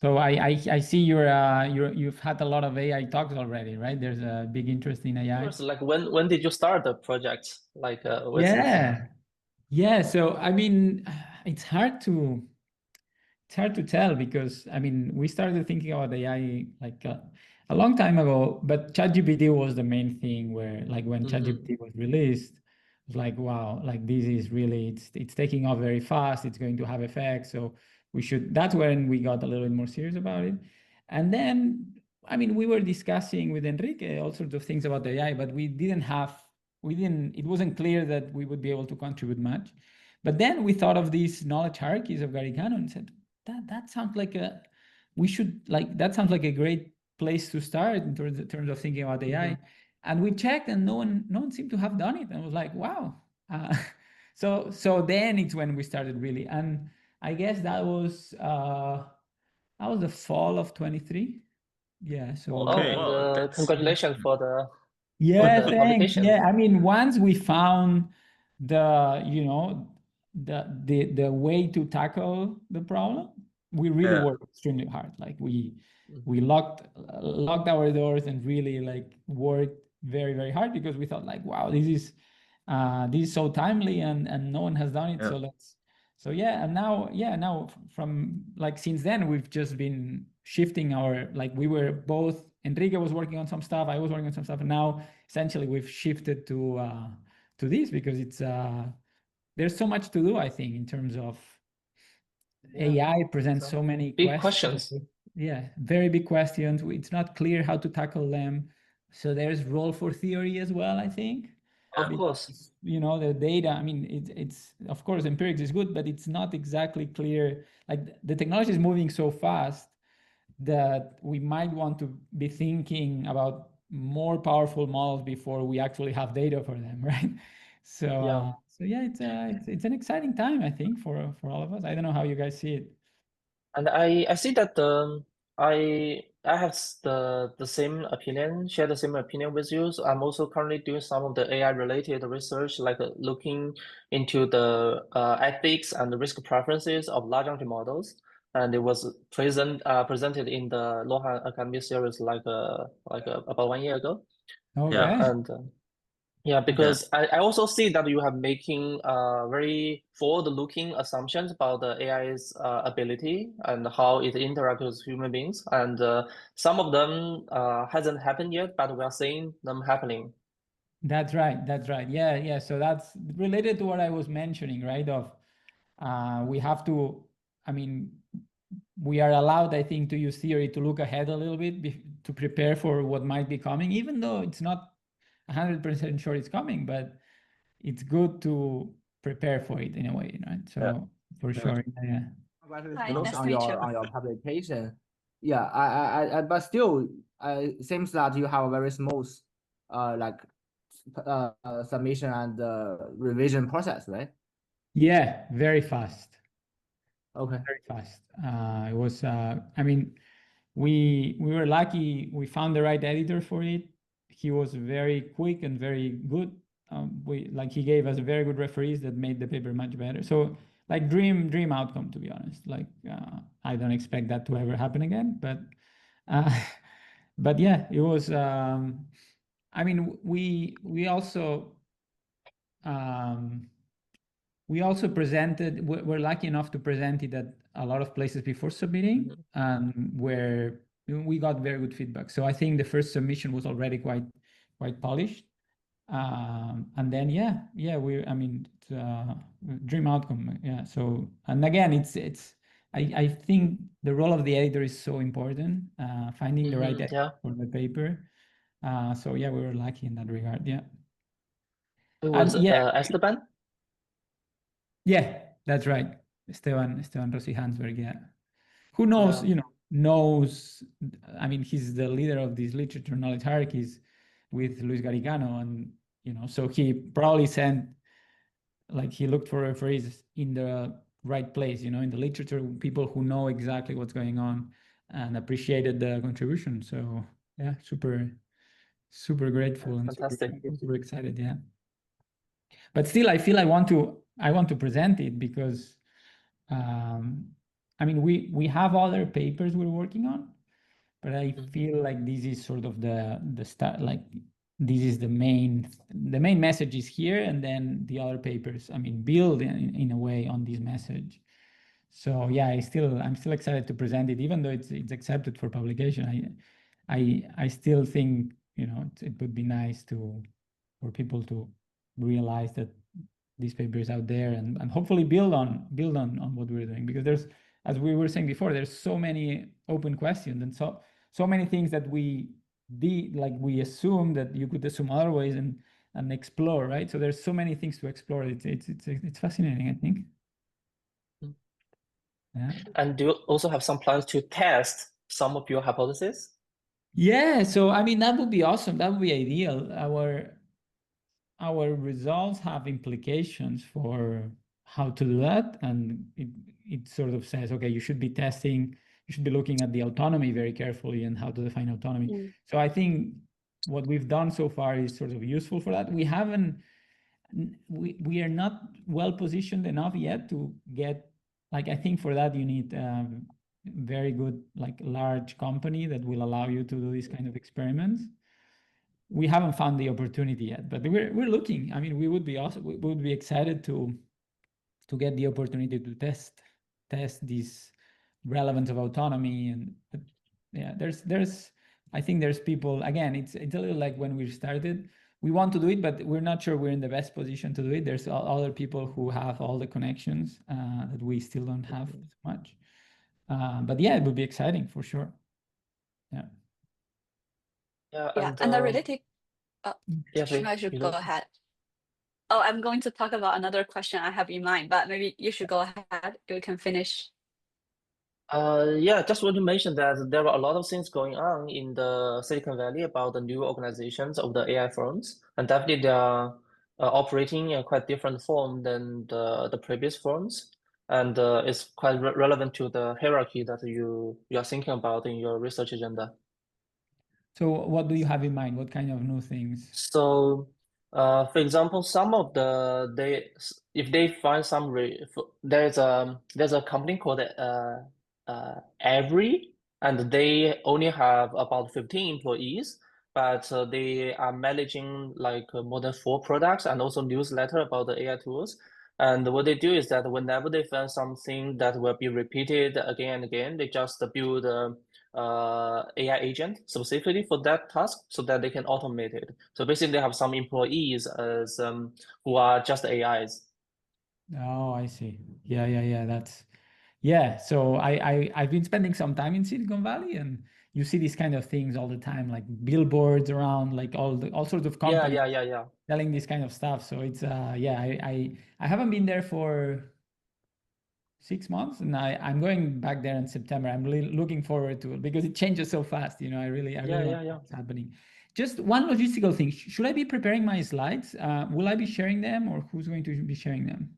So I see you've had a lot of AI talks already, right? There's a big interest in AI. First, like when did you start the project? Like what's Yeah. So I mean, it's hard to tell because I mean we started thinking about AI like a long time ago, but ChatGPT was the main thing where like when ChatGPT was released, it was like wow, like this is really it's taking off very fast. It's going to have effects, so we should. That's when we got a little bit more serious about it, and then I mean we were discussing with Enrique all sorts of things about AI, but we didn't. It wasn't clear that we would be able to contribute much. But then we thought of these knowledge hierarchies of Garicano and said, that sounds like that sounds like a great place to start in terms of thinking about AI. And we checked and no one seemed to have done it. And I was like, wow. So then it's when we started really. And I guess that was the fall of 23. Yeah. So and congratulations for the thanks. publication. Yeah, I mean, once we found the way to tackle the problem, we really worked extremely hard. Like we locked our doors and really like worked very, very hard because we thought like, wow, this is so timely and no one has done it. And now from like since then we've just been shifting our like we were both Enrique was working on some stuff, I was working on some stuff, and now essentially we've shifted to this because it's there's so much to do, I think, in terms of AI presents so many big questions. Yeah, very big questions. It's not clear how to tackle them. So there's role for theory as well, I think. Of course. The data, I mean, it's of course empirics is good, but it's not exactly clear. Like the technology is moving so fast that we might want to be thinking about more powerful models before we actually have data for them, right? So it's an exciting time, I think, for all of us. I don't know how you guys see it. And I see that I have the same opinion, share the same opinion with you. So I'm also currently doing some of the AI related research, like looking into the ethics and the risk preferences of large language models. And it was presented in the Luohan Academy series like about 1 year ago. And yeah, because I also see that you have making very forward-looking assumptions about the AI's ability and how it interacts with human beings. And some of them hasn't happened yet, but we are seeing them happening. That's right. Yeah. So that's related to what I was mentioning, right? Of we have to, I mean, we are allowed, I think, to use theory to look ahead a little bit to prepare for what might be coming, even though it's not 100% sure it's coming, but it's good to prepare for it in a way, right? So for sure, yeah. Congratulations on your publication. Yeah, but still, it seems that you have a very smooth, submission and revision process, right? Yeah, very fast. Okay. Very fast. It was. I mean, we were lucky. We found the right editor for it. He was very quick and very good. He gave us very good referees that made the paper much better. So like dream outcome, to be honest. Like I don't expect that to ever happen again, but yeah, it was. I mean, we also presented. We're lucky enough to present it at a lot of places before submitting, where we got very good feedback. So I think the first submission was already quite polished. And then I mean dream outcome. Yeah. So and again, I think the role of the editor is so important. Finding the right editor for the paper. So yeah, we were lucky in that regard. Yeah. It was Esteban. Yeah, that's right. Esteban Rossi Hansberg. Yeah. Who knows? Knows. I mean, he's the leader of these literature knowledge hierarchies with Luis Garicano, and so he probably he looked for referees in the right place, in the literature, people who know exactly what's going on and appreciated the contribution. So yeah, super grateful and super excited. Yeah. But still, I feel I want to present it because I mean, we have other papers we're working on, but I feel like this is sort of the start, like this is the main message is here, and then the other papers, I mean, build in a way on this message. So yeah, I'm still excited to present it, even though it's accepted for publication. I still think, you know, it would be nice for people to realize that this paper is out there, and hopefully build on what we're doing, because there's, as we were saying before, there's so many open questions, and so many things that we did, like we assume that you could assume other ways and explore, right? So there's so many things to explore. It's fascinating, I think. Yeah. And do you also have some plans to test some of your hypotheses? Yeah, so I mean, that would be awesome. That would be ideal. Our results have implications for how to do that, and it sort of says, okay, you should be looking at the autonomy very carefully and how to define autonomy. So I think what we've done so far is sort of useful for that. We are not well positioned enough yet to get, like, I think for that you need very good, like, large company that will allow you to do these kind of experiments. We haven't found the opportunity yet, but we're looking. I mean, we would be excited to get the opportunity to test this relevance of autonomy. And yeah, I think there's people, again, it's a little like when we started, we want to do it, but we're not sure we're in the best position to do it. There's other people who have all the connections that we still don't have so much. But yeah, it would be exciting for sure. Yeah. Yeah, and the related, yeah, I should go ahead. Oh, I'm going to talk about another question I have in mind, but maybe you should go ahead. You can finish. Yeah, just want to mention that there are a lot of things going on in the Silicon Valley about the new organizations of the AI firms, and definitely they are operating in a quite different form than the previous firms, and it's quite relevant to the hierarchy that you are thinking about in your research agenda. So what do you have in mind? What kind of new things? So, for example, some of if they find some there's a company called Every, and they only have about 15 employees, but they are managing like more than 4 products and also newsletter about the AI tools. And what they do is that whenever they find something that will be repeated again and again, they just build AI agent specifically for that task so that they can automate it. So basically, they have some employees as who are just AIs. Oh, I see. Yeah. So I've been spending some time in Silicon Valley, and you see these kind of things all the time, like billboards around, like all sorts of companies Yeah. selling this kind of stuff. So it's I haven't been there for 6 months, and I'm going back there in September. I'm really looking forward to it because it changes so fast. You know, I really want to know what's happening. Just one logistical thing. Should I be preparing my slides? Will I be sharing them, or who's going to be sharing them?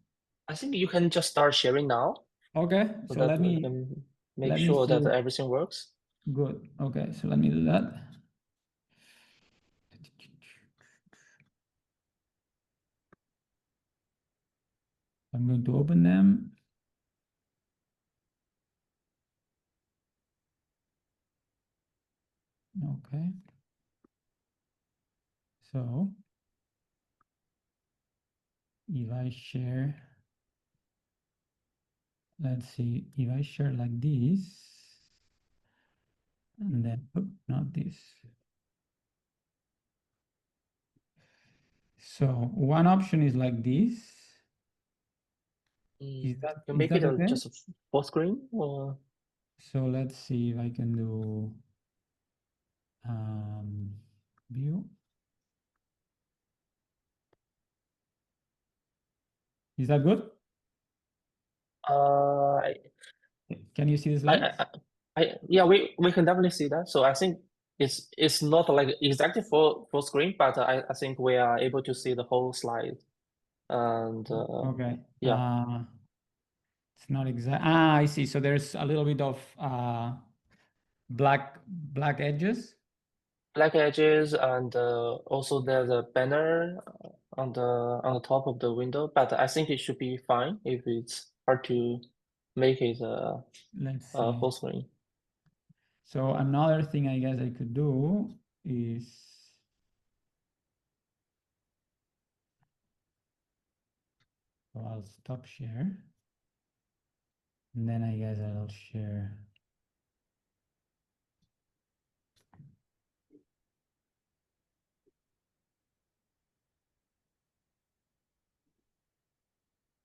I think you can just start sharing now. Okay, so so that let we me can make sure that everything works. Good. Okay, so let me do that. I'm going to open them. Okay. So if I share, let's see, if I share like this, and then, oh, not this. So one option is like this. Is that okay? Just a full screen, or? So let's see if I can do view. Is that good? Can you see the slides? Yeah, we can definitely see that. So I think it's not like exactly full screen, but I think we are able to see the whole slide. And okay. Yeah. It's not exact. I see. So there's a little bit of black edges. Black edges, and also there's a banner on the top of the window, but I think it should be fine if it's hard to make it Let's see. full screen. So another thing I guess I could do is, so I'll stop share. And then I guess I'll share.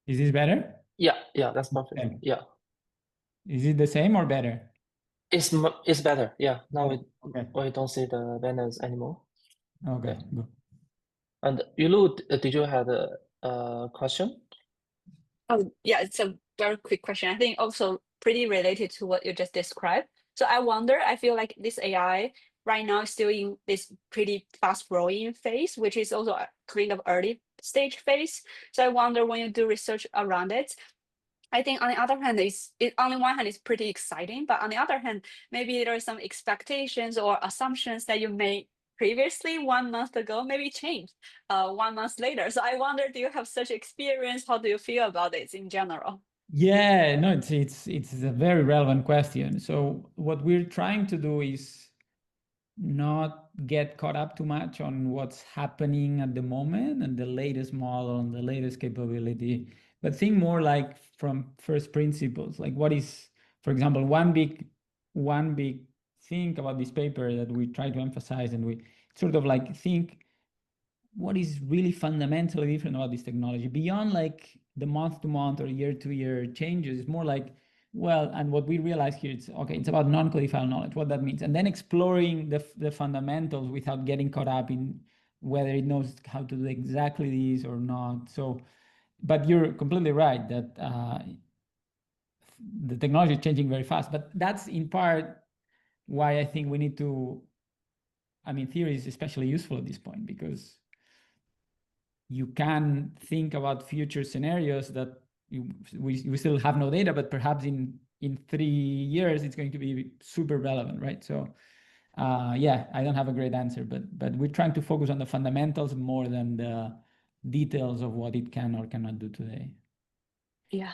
Is this better? Yeah, that's perfect. Okay. Yeah. Is it the same or better? It's better. Yeah. Now Okay. we don't see the banners anymore. Okay, good. And Yulu, did you have a question? Oh, yeah, it's a very quick question. I think also pretty related to what you just described. So I wonder, I feel like this AI right now is still in this pretty fast growing phase, which is also a kind of early stage phase. So I wonder when you do research around it, I think on the other hand, on the one hand, it's pretty exciting, but on the other hand, maybe there are some expectations or assumptions that you made previously 1 month ago, maybe changed 1 month later. So I wonder, do you have such experience? How do you feel about it in general? Yeah, no, it's a very relevant question. So what we're trying to do is not get caught up too much on what's happening at the moment and the latest model and the latest capability, but think more like from first principles. Like what is, for example, one big thing about this paper that we try to emphasize, and we sort of like think what is really fundamentally different about this technology beyond like the month to month or year to year changes. It's more like, well, and what we realize here, it's okay, it's about non-codified knowledge, what that means, and then exploring the fundamentals without getting caught up in whether it knows how to do exactly this or not. So, but you're completely right that the technology is changing very fast, but that's in part why I think we need to, I mean, theory is especially useful at this point, because you can think about future scenarios that we still have no data, but perhaps in 3 years it's going to be super relevant, right? So yeah, I don't have a great answer, but we're trying to focus on the fundamentals more than the details of what it can or cannot do today. Yeah.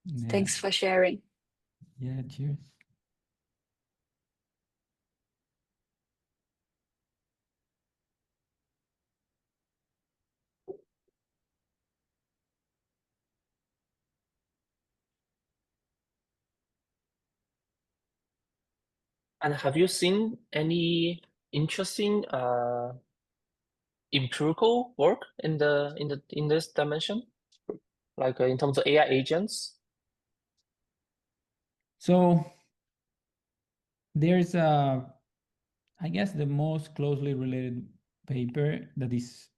Yeah. Thanks for sharing. Yeah, cheers. And have you seen any interesting empirical work in this dimension, like in terms of AI agents? So there's I guess the most closely related paper that is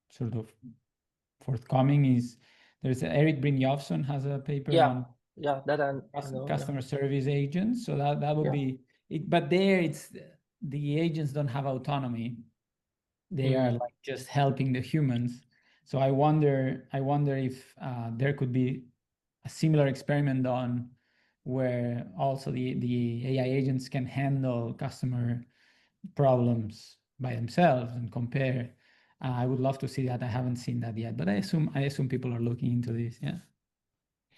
sort of forthcoming is there's Eric Brynjolfsson has a paper on that I know, customer service agents. So that would be it. But there it's the agents don't have autonomy. They are like just helping the humans. So I wonder if there could be a similar experiment done where also the AI agents can handle customer problems by themselves and compare. I would love to see that. I haven't seen that yet, but I assume people are looking into this. Yeah.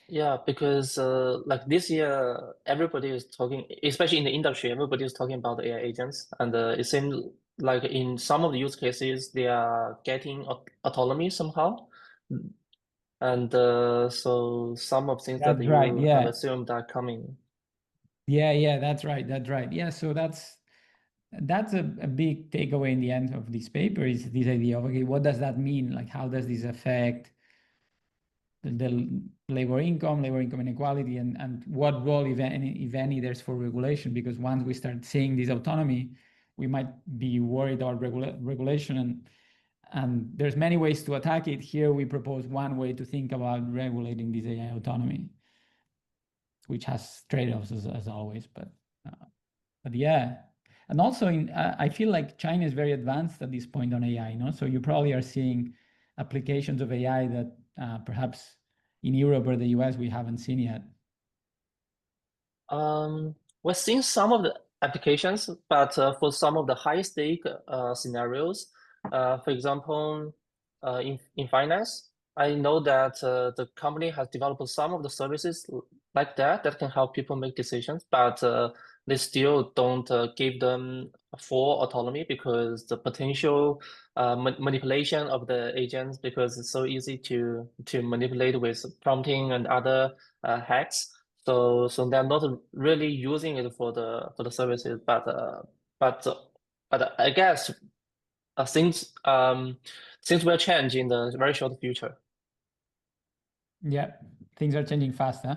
Yeah, because like this year, everybody is talking, especially in the industry, everybody is talking about AI agents, and it seems like in some of the use cases they are getting autonomy somehow, and so some of things that That's right. you have Yeah. assumed are coming. Yeah, that's right. Yeah, so that's a big takeaway in the end of this paper, is this idea of, okay, what does that mean? Like, how does this affect the labor income inequality, and what role, if any, there's for regulation? Because once we start seeing this autonomy, we might be worried about regulation, and there's many ways to attack it. Here we propose one way to think about regulating this AI autonomy, which has trade-offs as always, but yeah. And also I feel like China is very advanced at this point on AI, no? So you probably are seeing applications of AI that perhaps in Europe or the US we haven't seen yet. We're seeing some of the applications, but for some of the high stake scenarios, for example, in finance, I know that the company has developed some of the services like that can help people make decisions, but they still don't give them full autonomy because the potential manipulation of the agents, because it's so easy to manipulate with prompting and other hacks. So they're not really using it for the services, but I guess things will change in the very short future. Yeah, things are changing fast, huh?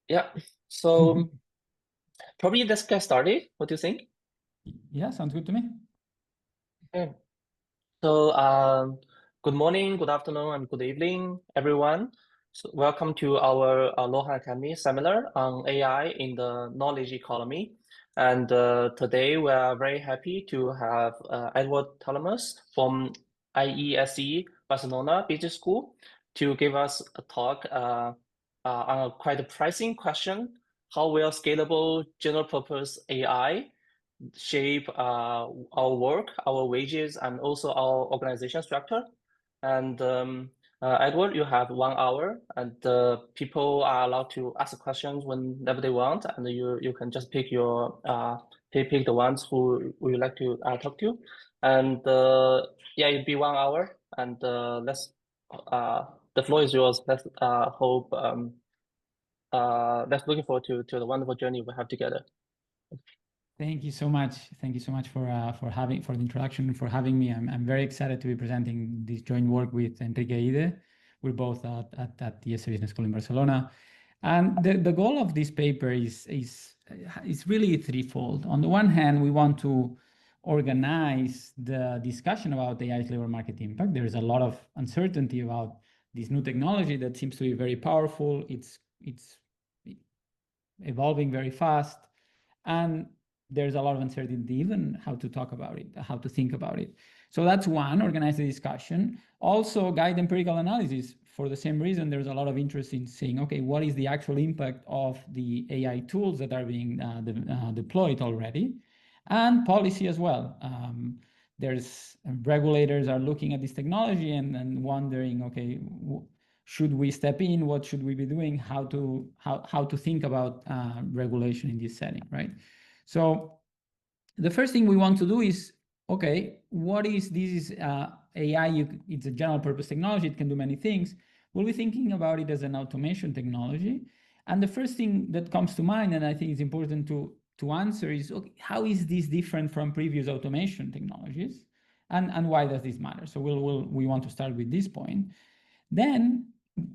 Yeah. So probably let's get started. What do you think? Yeah, sounds good to me. Okay. So good morning, good afternoon, and good evening, everyone. So welcome to our Luohan Academy seminar on AI in the knowledge economy. And today we are very happy to have Eduard Talamàs from IESE Barcelona Business School to give us a talk on a quite a pricing question: how will scalable general purpose AI shape our work, our wages, and also our organization structure? And Edward, you have 1 hour, and people are allowed to ask questions whenever they want, and you can just pick your pick the ones who you like to talk to. And yeah, it'll be 1 hour, and let's the floor is yours. Let's hope let's looking forward to the wonderful journey we have together. Thank you so much. Thank you so much for the introduction and for having me. I'm very excited to be presenting this joint work with Enrique IESE. We're both at the IESE Business School in Barcelona, and the goal of this paper is really threefold. On the one hand, we want to organize the discussion about AI's labor market impact. There is a lot of uncertainty about this new technology that seems to be very powerful. It's evolving very fast, and there's a lot of uncertainty even how to talk about it, how to think about it. So that's one, organize the discussion. Also guide empirical analysis. For the same reason, there's a lot of interest in saying, okay, what is the actual impact of the AI tools that are being deployed already? And policy as well. There's regulators are looking at this technology and wondering, okay, should we step in? What should we be doing? How to think about regulation in this setting, right? So the first thing we want to do is, okay, what is this AI? It's a general purpose technology. It can do many things. We'll be thinking about it as an automation technology. And the first thing that comes to mind, and I think it's important to answer, is, okay, how is this different from previous automation technologies? And why does this matter? So we want to start with this point. Then,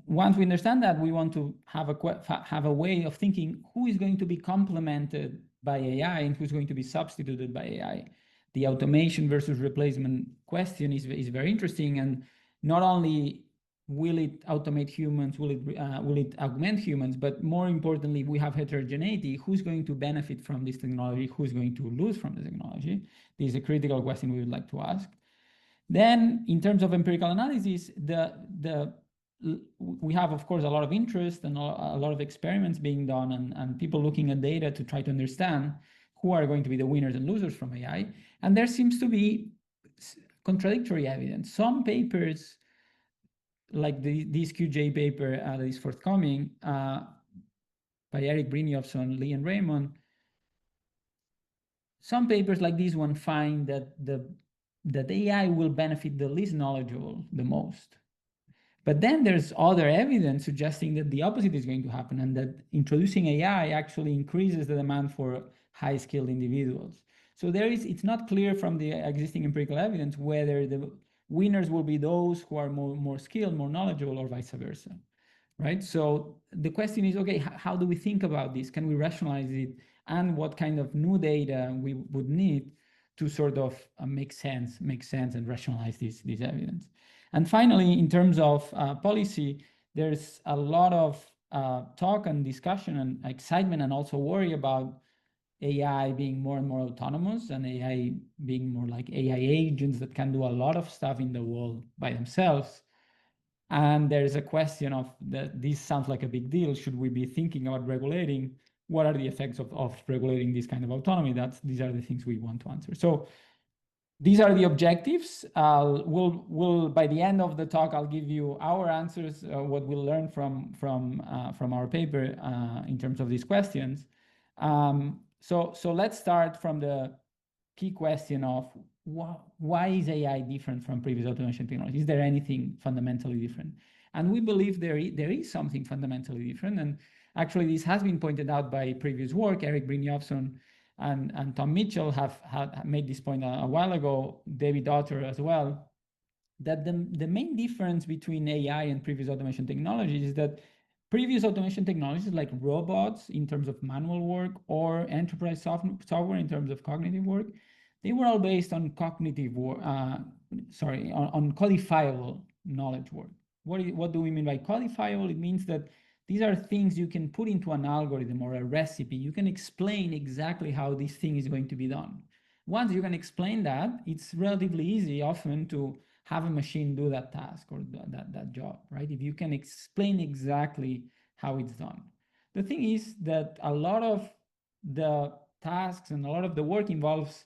once we understand that, we want to have a way of thinking who is going to be complemented by AI and who's going to be substituted by AI. The automation versus replacement question is very interesting, and not only will it automate humans, will it augment humans, but more importantly, we have heterogeneity. Who's going to benefit from this technology? Who's going to lose from the technology? This is a critical question we would like to ask. Then, in terms of empirical analysis, we have, of course, a lot of interest and a lot of experiments being done and people looking at data to try to understand who are going to be the winners and losers from AI. And there seems to be contradictory evidence. Some papers, like this QJ paper that is forthcoming by Eric Brynjolfsson, Lee and Raymond, some papers like this one find that AI will benefit the least knowledgeable the most. But then there's other evidence suggesting that the opposite is going to happen, and that introducing AI actually increases the demand for high-skilled individuals. So it's not clear from the existing empirical evidence whether the winners will be those who are more skilled, more knowledgeable, or vice versa, right? So the question is, okay, how do we think about this? Can we rationalize it? And what kind of new data we would need to sort of make sense and rationalize this evidence? And finally, in terms of policy, there's a lot of talk and discussion and excitement and also worry about AI being more and more autonomous and AI being more like AI agents that can do a lot of stuff in the world by themselves. And there's a question of that this sounds like a big deal. Should we be thinking about regulating? What are the effects of regulating this kind of autonomy? These are the things we want to answer. So these are the objectives. We'll by the end of the talk, I'll give you our answers, what we'll learn from our paper in terms of these questions. So let's start from the key question of why is AI different from previous automation technology? Is there anything fundamentally different? And we believe there is something fundamentally different. And actually, this has been pointed out by previous work. Eric Brynjolfsson and Tom Mitchell have made this point a while ago, David Otter as well, that the main difference between AI and previous automation technologies is that previous automation technologies like robots in terms of manual work or enterprise software in terms of cognitive work, they were all based on cognitive work, on codifiable knowledge work. What do we mean by codifiable? It means that these are things you can put into an algorithm or a recipe. You can explain exactly how this thing is going to be done. Once you can explain that, it's relatively easy often to have a machine do that task or that job, right? If you can explain exactly how it's done. The thing is that a lot of the tasks and a lot of the work involves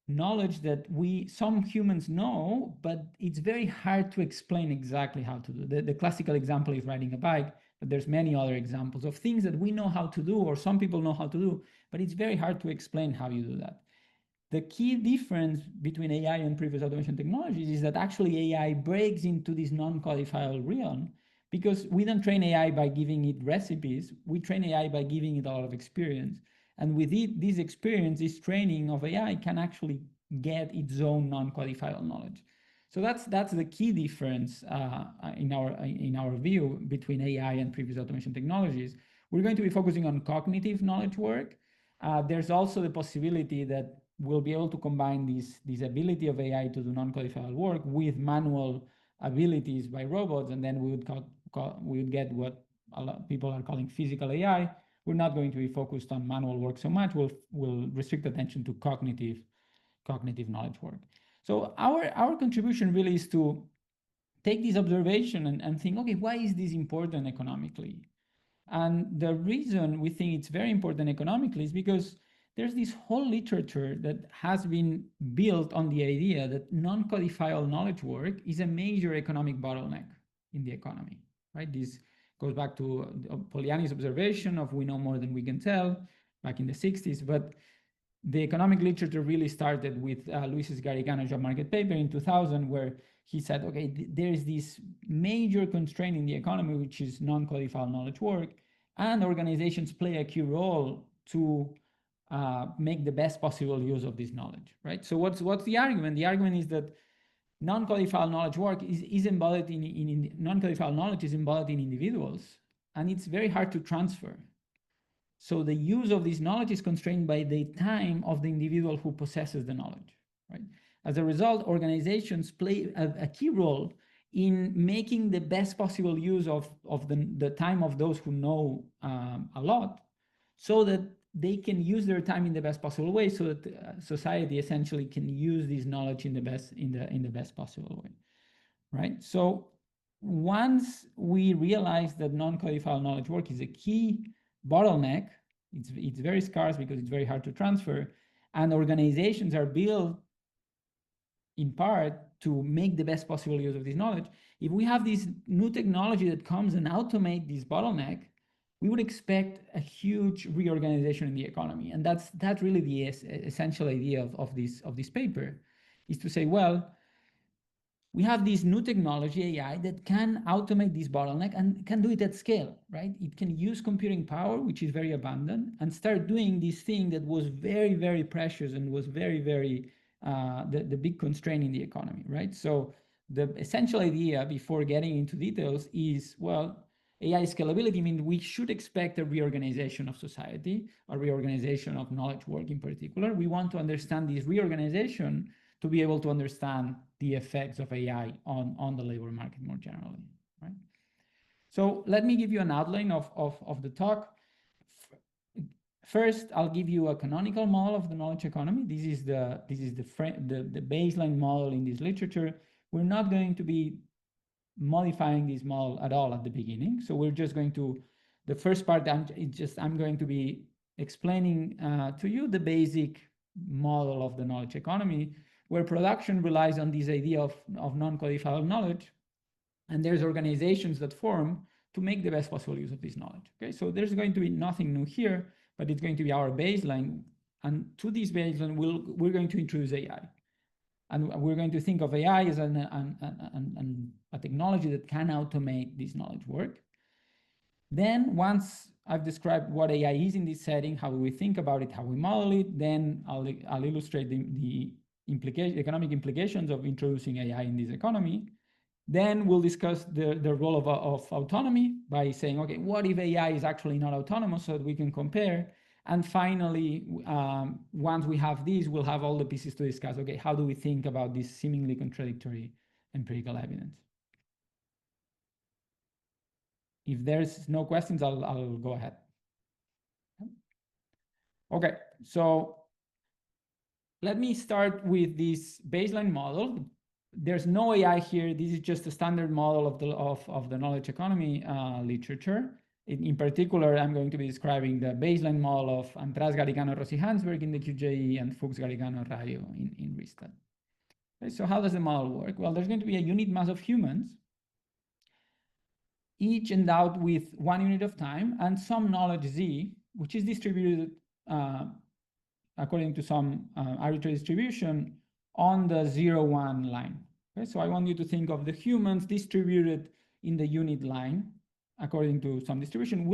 knowledge that some humans know, but it's very hard to explain exactly how to do. The classical example is riding a bike, but there's many other examples of things that we know how to do, or some people know how to do, but it's very hard to explain how you do that. The key difference between AI and previous automation technologies is that actually AI breaks into this non-codifiable realm, because we don't train AI by giving it recipes, we train AI by giving it a lot of experience. And with this experience, this training of AI can actually get its own non-codifiable knowledge. So that's the key difference in our view between AI and previous automation technologies. We're going to be focusing on cognitive knowledge work. There's also the possibility that we'll be able to combine this ability of AI to do non-codifiable work with manual abilities by robots, and then we would get what a lot of people are calling physical AI. We're not going to be focused on manual work so much. We'll restrict attention to cognitive knowledge work. So our contribution really is to take this observation and think, okay, why is this important economically? And the reason we think it's very important economically is because there's this whole literature that has been built on the idea that non-codifiable knowledge work is a major economic bottleneck in the economy, right? This goes back to Polanyi's observation of we know more than we can tell back in the 60s, but the economic literature really started with Luis Garicano's job market paper in 2000, where he said, okay, there is this major constraint in the economy, which is non-codifiable knowledge work, and organizations play a key role to make the best possible use of this knowledge, right? So what's the argument? The argument is that non-codifiable knowledge work is embodied in non-codifiable knowledge is embodied in individuals, and it's very hard to transfer. So the use of this knowledge is constrained by the time of the individual who possesses the knowledge, right? As a result, organizations play a key role in making the best possible use of the time of those who know a lot, so that they can use their time in the best possible way, so that society essentially can use this knowledge in the best possible way, right? So once we realize that non-codifiable knowledge work is a key bottleneck, it's very scarce because it's very hard to transfer, and organizations are built in part to make the best possible use of this knowledge. If we have this new technology that comes and automate this bottleneck, we would expect a huge reorganization in the economy. And that's really the essential idea of this paper, is to say, well, we have this new technology, AI, that can automate this bottleneck and can do it at scale, right? It can use computing power, which is very abundant, and start doing this thing that was very, very precious and was very, very, the big constraint in the economy, right? So the essential idea, before getting into details, is, well, AI scalability means we should expect a reorganization of society, a reorganization of knowledge work in particular. We want to understand this reorganization to be able to understand the effects of AI on the labor market more generally, right? So let me give you an outline of the talk. First, I'll give you a canonical model of the knowledge economy. This is the baseline model in this literature. We're not going to be modifying this model at all at the beginning. So we're just going to, the first part, I'm going to be explaining to you the basic model of the knowledge economy. where production relies on this idea of non-codifiable knowledge. And there's organizations that form to make the best possible use of this knowledge. Okay, so there's going to be nothing new here, but it's going to be our baseline. And to this baseline, we're going to introduce AI. And we're going to think of AI as a technology that can automate this knowledge work. Then once I've described what AI is in this setting, how we think about it, how we model it, then I'll illustrate the economic implications of introducing AI in this economy. Then we'll discuss the role of autonomy by saying, okay, what if AI is actually not autonomous, so that we can compare. And finally, once we have these, we'll have all the pieces to discuss, okay, how do we think about this seemingly contradictory empirical evidence? If there's no questions, I'll go ahead. Okay, so let me start with this baseline model. There's no AI here. This is just a standard model of the knowledge economy literature. In particular, I'm going to be describing the baseline model of Antras, Garicano, Rossi, Hansberg in the QJE and Fuchs, Garicano, Rayo in Ristad. Okay, so how does the model work? Well, there's going to be a unit mass of humans, each endowed with 1 unit of time and some knowledge Z, which is distributed according to some arbitrary distribution on the 0-1 line. Okay, so I want you to think of the humans distributed in the unit line according to some distribution.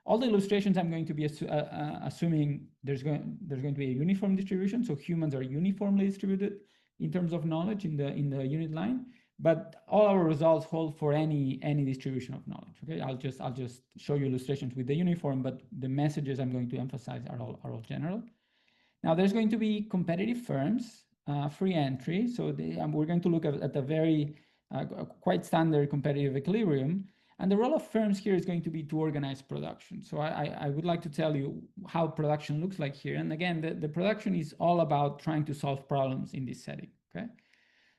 All the illustrations I'm going to be assuming there's going to be a uniform distribution, so humans are uniformly distributed in terms of knowledge in the unit line. But all our results hold for any distribution of knowledge. Okay, I'll just show you illustrations with the uniform, but the messages I'm going to emphasize are all general. Now there's going to be competitive firms, free entry. So we're going to look at a very quite standard competitive equilibrium. And the role of firms here is going to be to organize production. So I would like to tell you how production looks like here. And again, the production is all about trying to solve problems in this setting. Okay.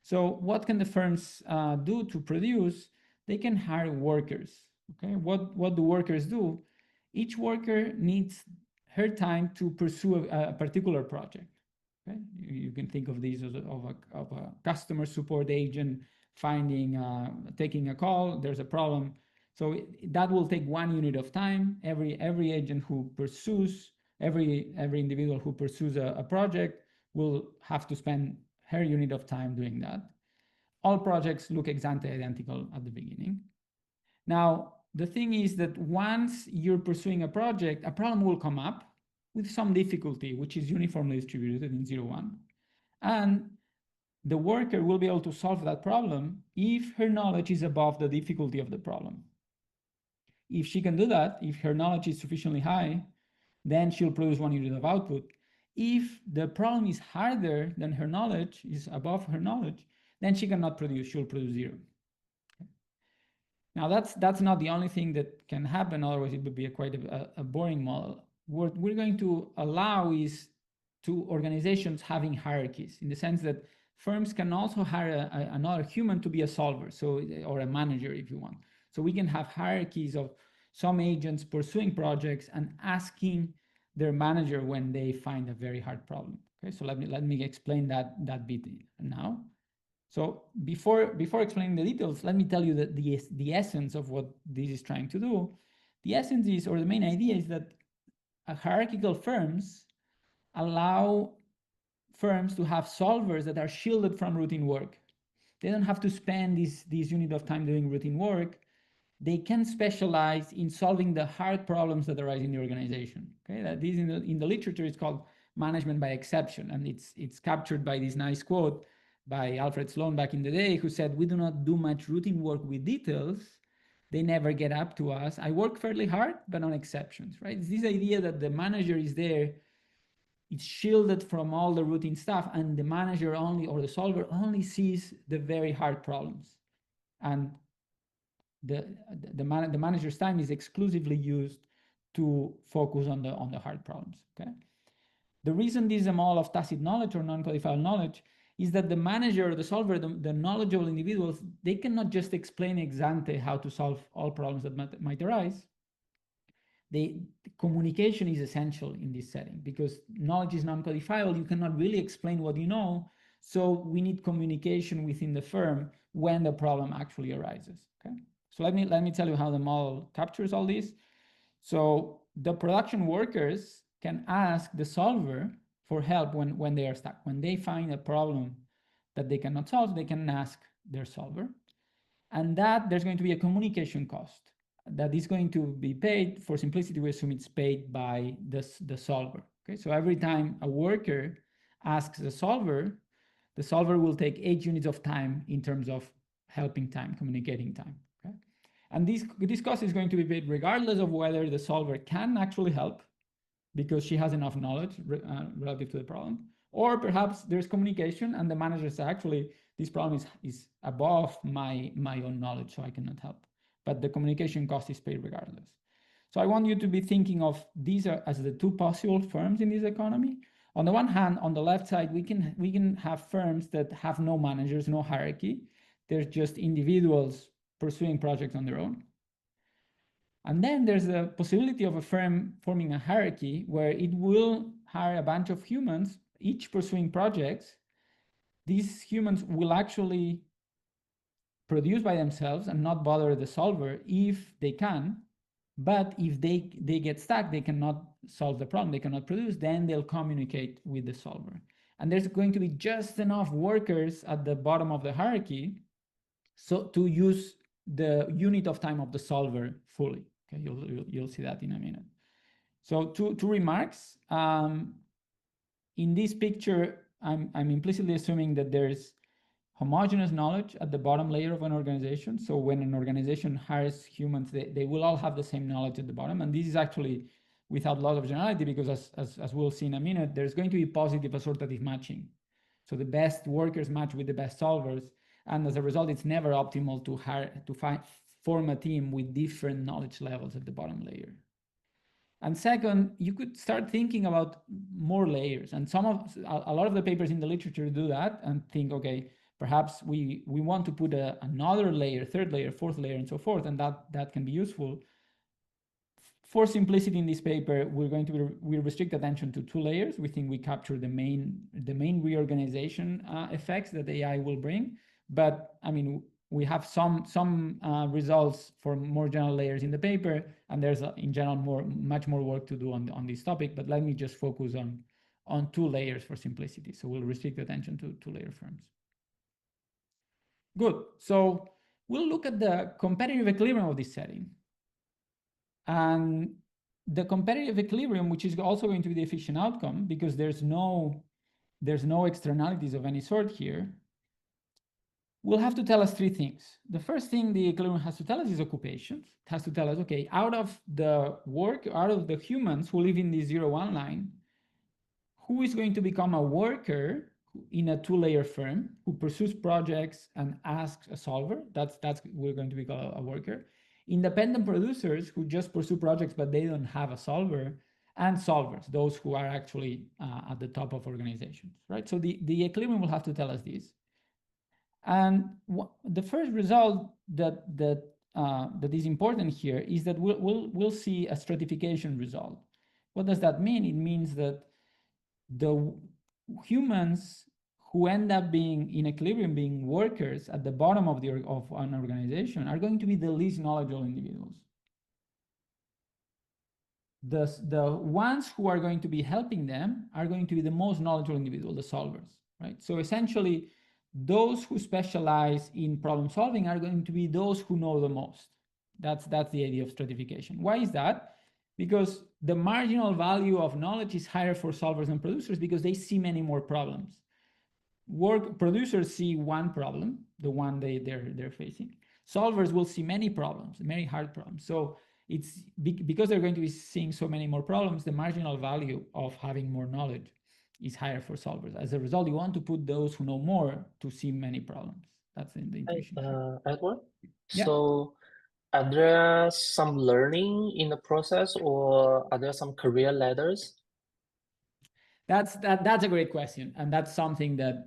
So what can the firms do to produce? They can hire workers. Okay, what do workers do? Each worker needs her time to pursue a particular project. Okay, you can think of these as of a customer support agent taking a call. There's a problem, so that will take 1 unit of time. Every agent who pursues every individual who pursues a project will have to spend her unit of time doing that. All projects look ex ante identical at the beginning. Now, the thing is that once you're pursuing a project, a problem will come up with some difficulty, which is uniformly distributed in 0-1. And the worker will be able to solve that problem if her knowledge is above the difficulty of the problem. If she can do that, if her knowledge is sufficiently high, then she'll produce 1 unit of output. If the problem is harder than her knowledge, is above her knowledge, then she cannot produce, she'll produce 0. Now that's not the only thing that can happen, otherwise it would be quite a boring model. What we're going to allow is to organizations having hierarchies, in the sense that firms can also hire another human to be a solver, or a manager if you want. So we can have hierarchies of some agents pursuing projects and asking their manager when they find a very hard problem. Okay, so let me explain that bit now. So before explaining the details, let me tell you that the essence of what this is trying to do. The essence is, or the main idea is that hierarchical firms allow firms to have solvers that are shielded from routine work. They don't have to spend this unit of time doing routine work. They can specialize in solving the hard problems that arise in the organization. Okay, that is in the literature, it's called management by exception, and it's captured by this nice quote by Alfred Sloan back in the day, who said, "We do not do much routine work with details. They never get up to us. I work fairly hard, but on exceptions," right? It's this idea that the manager is there, it's shielded from all the routine stuff, and the manager only, or the solver only, sees the very hard problems. And the manager's time is exclusively used to focus on the hard problems. Okay. The reason this is a model of tacit knowledge or non-codifiable knowledge is that the manager or the solver, the knowledgeable individuals, they cannot just explain ex ante how to solve all problems that might arise. The communication is essential in this setting, because knowledge is non-codifiable. You cannot really explain what you know. So we need communication within the firm when the problem actually arises. Okay. So let me tell you how the model captures all this. So the production workers can ask the solver for help when they are stuck. When they find a problem that they cannot solve, they can ask their solver. And that there's going to be a communication cost that is going to be paid. For simplicity, we assume it's paid by the solver. Okay, so every time a worker asks the solver will take 8 units of time in terms of helping time, communicating time. Okay, and this cost is going to be paid regardless of whether the solver can actually help because she has enough knowledge relative to the problem, or perhaps there's communication and the manager says, actually, this problem is above my own knowledge, so I cannot help. But the communication cost is paid regardless. So I want you to be thinking of these as the two possible firms in this economy. On the one hand, on the left side, we can have firms that have no managers, no hierarchy. They're just individuals pursuing projects on their own. And then there's the possibility of a firm forming a hierarchy where it will hire a bunch of humans, each pursuing projects. These humans will actually produce by themselves and not bother the solver if they can. But if they get stuck, they cannot solve the problem, they cannot produce, then they'll communicate with the solver. And there's going to be just enough workers at the bottom of the hierarchy so to use the unit of time of the solver fully. Okay, you'll see that in a minute. So two remarks. In this picture, I'm implicitly assuming that there's homogeneous knowledge at the bottom layer of an organization. So when an organization hires humans, they will all have the same knowledge at the bottom. And this is actually without a lot of generality, because as we'll see in a minute, there's going to be positive assortative matching. So the best workers match with the best solvers. And as a result, it's never optimal to form a team with different knowledge levels at the bottom layer. And second, you could start thinking about more layers. And a lot of the papers in the literature do that and think, okay, perhaps we want to put another layer, third layer, fourth layer, and so forth, and that can be useful. For simplicity in this paper, we restrict attention to 2 layers. We think we capture the main reorganization effects that AI will bring. But I mean, we have some results for more general layers in the paper, and there's in general much more work to do on this topic. But let me just focus on 2 layers for simplicity. So we'll restrict attention to 2-layer firms. Good. So we'll look at the competitive equilibrium of this setting. And the competitive equilibrium, which is also going to be the efficient outcome, because there's no externalities of any sort here, will have to tell us 3 things. The first thing the equilibrium has to tell us is occupations. It has to tell us, okay, out of the humans who live in the 0-1 line, who is going to become a worker in a 2-layer firm who pursues projects and asks a solver? That's we're going to be called a worker. Independent producers who just pursue projects but they don't have a solver, and solvers, those who are actually at the top of organizations, right? So the equilibrium will have to tell us this. And the first result that is important here is that we'll see a stratification result. What does that mean? It means that the humans who end up being in equilibrium, being workers at the bottom of an organization, are going to be the least knowledgeable individuals. The ones who are going to be helping them are going to be the most knowledgeable individuals, the solvers, right? So essentially, those who specialize in problem solving are going to be those who know the most. That's the idea of stratification. Why is that? Because the marginal value of knowledge is higher for solvers and producers because they see many more problems. Producers see one problem, the one they're facing. Solvers will see many problems, many hard problems. So it's because they're going to be seeing so many more problems, the marginal value of having more knowledge is higher for solvers. As a result, you want to put those who know more to see many problems. That's the intuition. Edward? Yeah. So are there some learning in the process, or are there some career ladders? That's a great question, and that's something that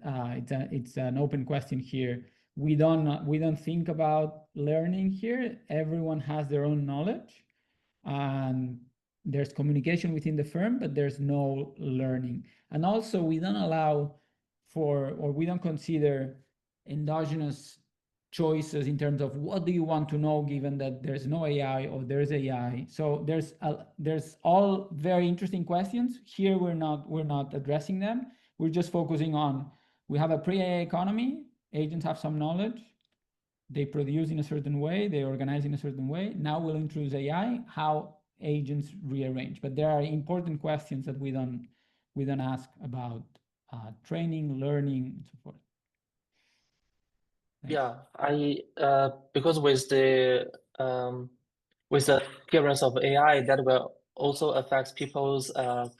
it's an open question here. We don't think about learning here. Everyone has their own knowledge, and there's communication within the firm, but there's no learning. And also, we don't allow or we don't consider endogenous choices in terms of what do you want to know, given that there's no AI or there's AI. So there's all very interesting questions. Here we're not addressing them. We're just focusing on, we have a pre-AI economy, agents have some knowledge, they produce in a certain way, they organize in a certain way. Now we'll introduce AI, how agents rearrange. But there are important questions that we don't ask about training, learning, and so forth. Thanks. Yeah, because with the appearance of AI, that will also affect people's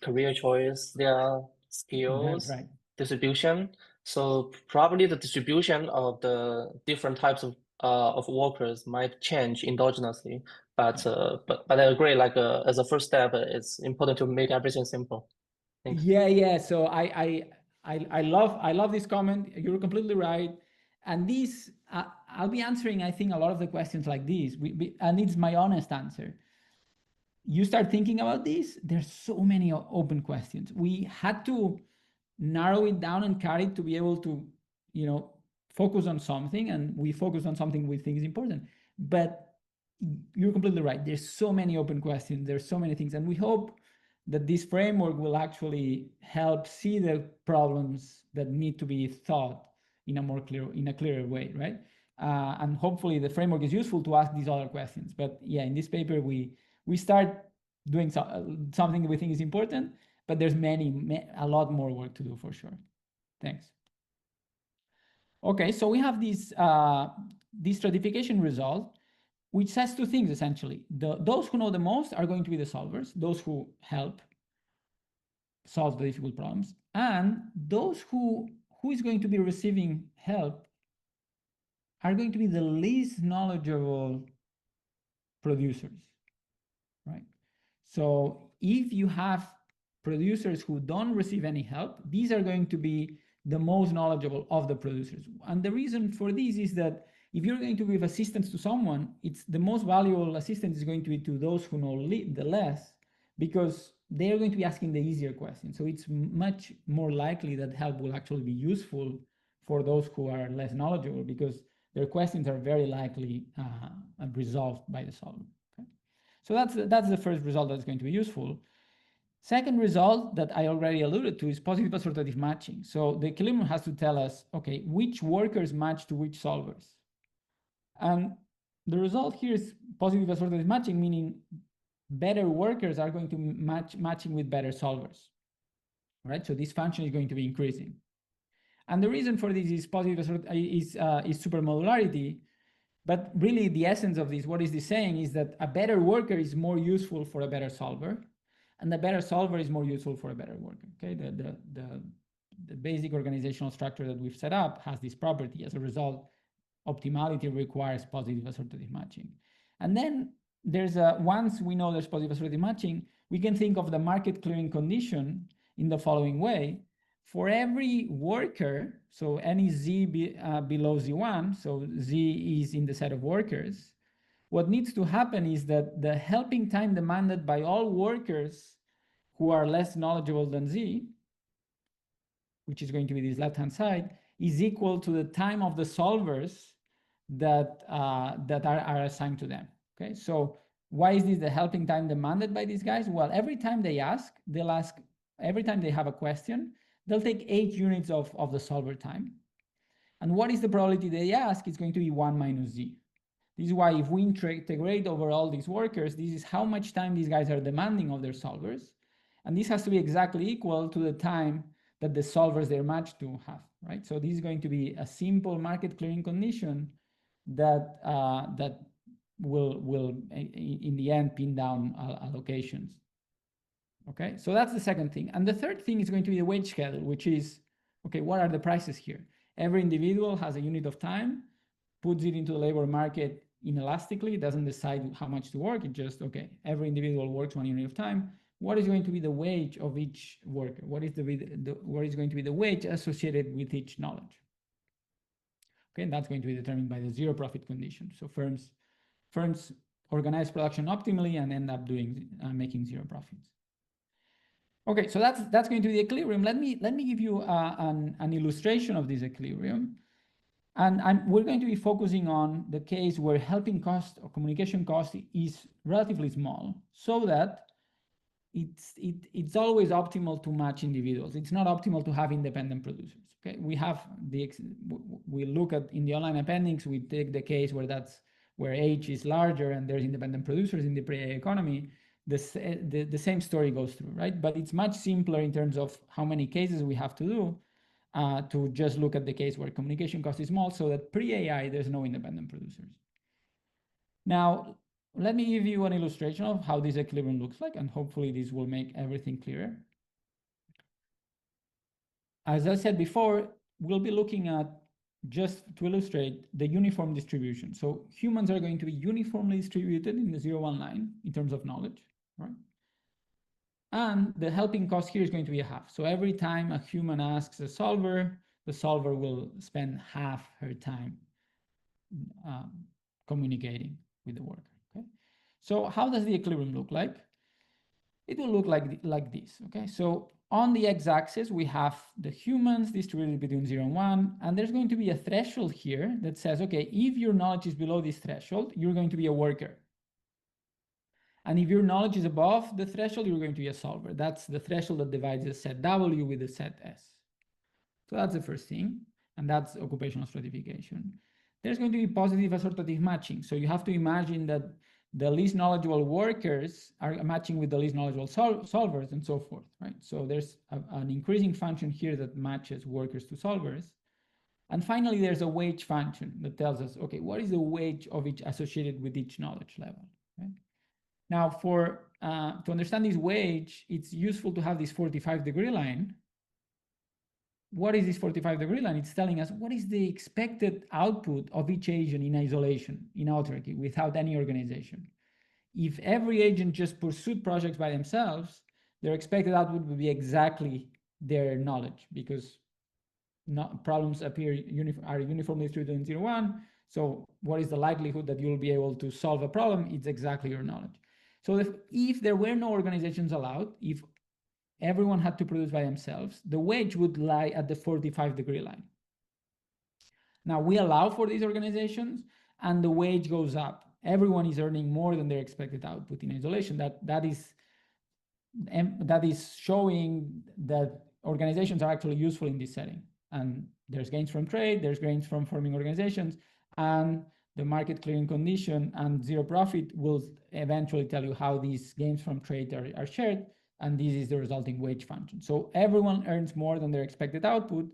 career choice, their skills, right. distribution. So probably the distribution of the different types of workers might change endogenously. But I agree, like as a first step, it's important to make everything simple. Thanks. Yeah. So I love this comment. You're completely right. And these I'll be answering, I think, a lot of the questions like this. And it's my honest answer. You start thinking about this, there's so many open questions. We had to narrow it down and carry it to be able to, focus on something, and we focus on something we think is important. But you're completely right. There's so many open questions. There's so many things, and we hope that this framework will actually help see the problems that need to be thought in a clearer way, right? And hopefully the framework is useful to ask these other questions. But yeah, in this paper we start doing something we think is important, but there's a lot more work to do for sure. Thanks. Okay, so we have this stratification result, which says two things essentially. Those who know the most are going to be the solvers, those who help solve the difficult problems, and those who is going to be receiving help are going to be the least knowledgeable producers, right? So if you have producers who don't receive any help, these are going to be the most knowledgeable of the producers. And the reason for this is that if you're going to give assistance to someone, it's the most valuable assistance is going to be to those who know the less, because they're going to be asking the easier questions. So it's much more likely that help will actually be useful for those who are less knowledgeable, because their questions are very likely resolved by the solver. Okay? So that's the first result that's going to be useful. Second result that I already alluded to is positive assortative matching. So the equilibrium has to tell us, okay, which workers match to which solvers. And the result here is positive assortative matching, meaning better workers are going to matching with better solvers, right? So this function is going to be increasing. And the reason for this is supermodularity. But really the essence of this, what is this saying, is that a better worker is more useful for a better solver, and the better solver is more useful for a better worker. Okay, the basic organizational structure that we've set up has this property. As a result, optimality requires positive assortative matching. And then there's once we know there's positive assortative matching, we can think of the market clearing condition in the following way. For every worker, so any z below z1, so z is in the set of workers, what needs to happen is that the helping time demanded by all workers who are less knowledgeable than z, which is going to be this left-hand side, is equal to the time of the solvers that are assigned to them. Okay, so why is this the helping time demanded by these guys? Well, every time they ask, every time they have a question, they'll take 8 units of the solver time. And what is the probability they ask? It's going to be 1 minus z. This is why if we integrate over all these workers, this is how much time these guys are demanding of their solvers. And this has to be exactly equal to the time that the solvers they're matched to have, right? So this is going to be a simple market clearing condition that will in the end pin down allocations. Okay, so that's the second thing. And the third thing is going to be the wage schedule, which is, okay, what are the prices here? Every individual has a unit of time, puts it into the labor market inelastically, doesn't decide how much to work. It just, okay, every individual works 1 unit of time. What is going to be the wage of each worker? What is going to be the wage associated with each knowledge? Okay, and that's going to be determined by the zero profit condition. So firms organize production optimally and end up making zero profits. Okay, so that's going to be the equilibrium. Let me give you an illustration of this equilibrium. And we're going to be focusing on the case where helping cost or communication cost is relatively small, so that it's always optimal to match individuals. It's not optimal to have independent producers. Okay, we look at in the online appendix, we take the case where H is larger and there's independent producers in the pre-AI economy. The same story goes through, right? But it's much simpler in terms of how many cases we have to do. To just look at the case where communication cost is small, so that pre-AI, there's no independent producers. Now, let me give you an illustration of how this equilibrium looks like, and hopefully this will make everything clearer. As I said before, we'll be looking at, just to illustrate, the uniform distribution. So humans are going to be uniformly distributed in the 0-1 line in terms of knowledge, right? And the helping cost here is going to be a half. So every time a human asks a solver, the solver will spend half her time communicating with the worker. Okay. So how does the equilibrium look like? It will look like this. Okay. So on the x-axis, we have the humans distributed between 0 and 1, and there's going to be a threshold here that says, okay, if your knowledge is below this threshold, you're going to be a worker. And if your knowledge is above the threshold, you're going to be a solver. That's the threshold that divides the set W with the set S. So that's the first thing, and that's occupational stratification. There's going to be positive assortative matching. So you have to imagine that the least knowledgeable workers are matching with the least knowledgeable solvers and so forth, right? So there's an increasing function here that matches workers to solvers. And finally, there's a wage function that tells us, okay, what is the wage of each associated with each knowledge level, right? Now, to understand this wage, it's useful to have this 45-degree line. What is this 45-degree line? It's telling us what is the expected output of each agent in isolation, in autarky, without any organization. If every agent just pursued projects by themselves, their expected output would be exactly their knowledge, because problems are uniformly distributed in 0, 1. So what is the likelihood that you'll be able to solve a problem? It's exactly your knowledge. So if there were no organizations allowed, if everyone had to produce by themselves, the wage would lie at the 45-degree line. Now we allow for these organizations and the wage goes up. Everyone is earning more than their expected output in isolation. That is showing that organizations are actually useful in this setting. And there's gains from trade, there's gains from forming organizations, and the market clearing condition and zero profit will eventually tell you how these gains from trade are shared, and this is the resulting wage function. So everyone earns more than their expected output.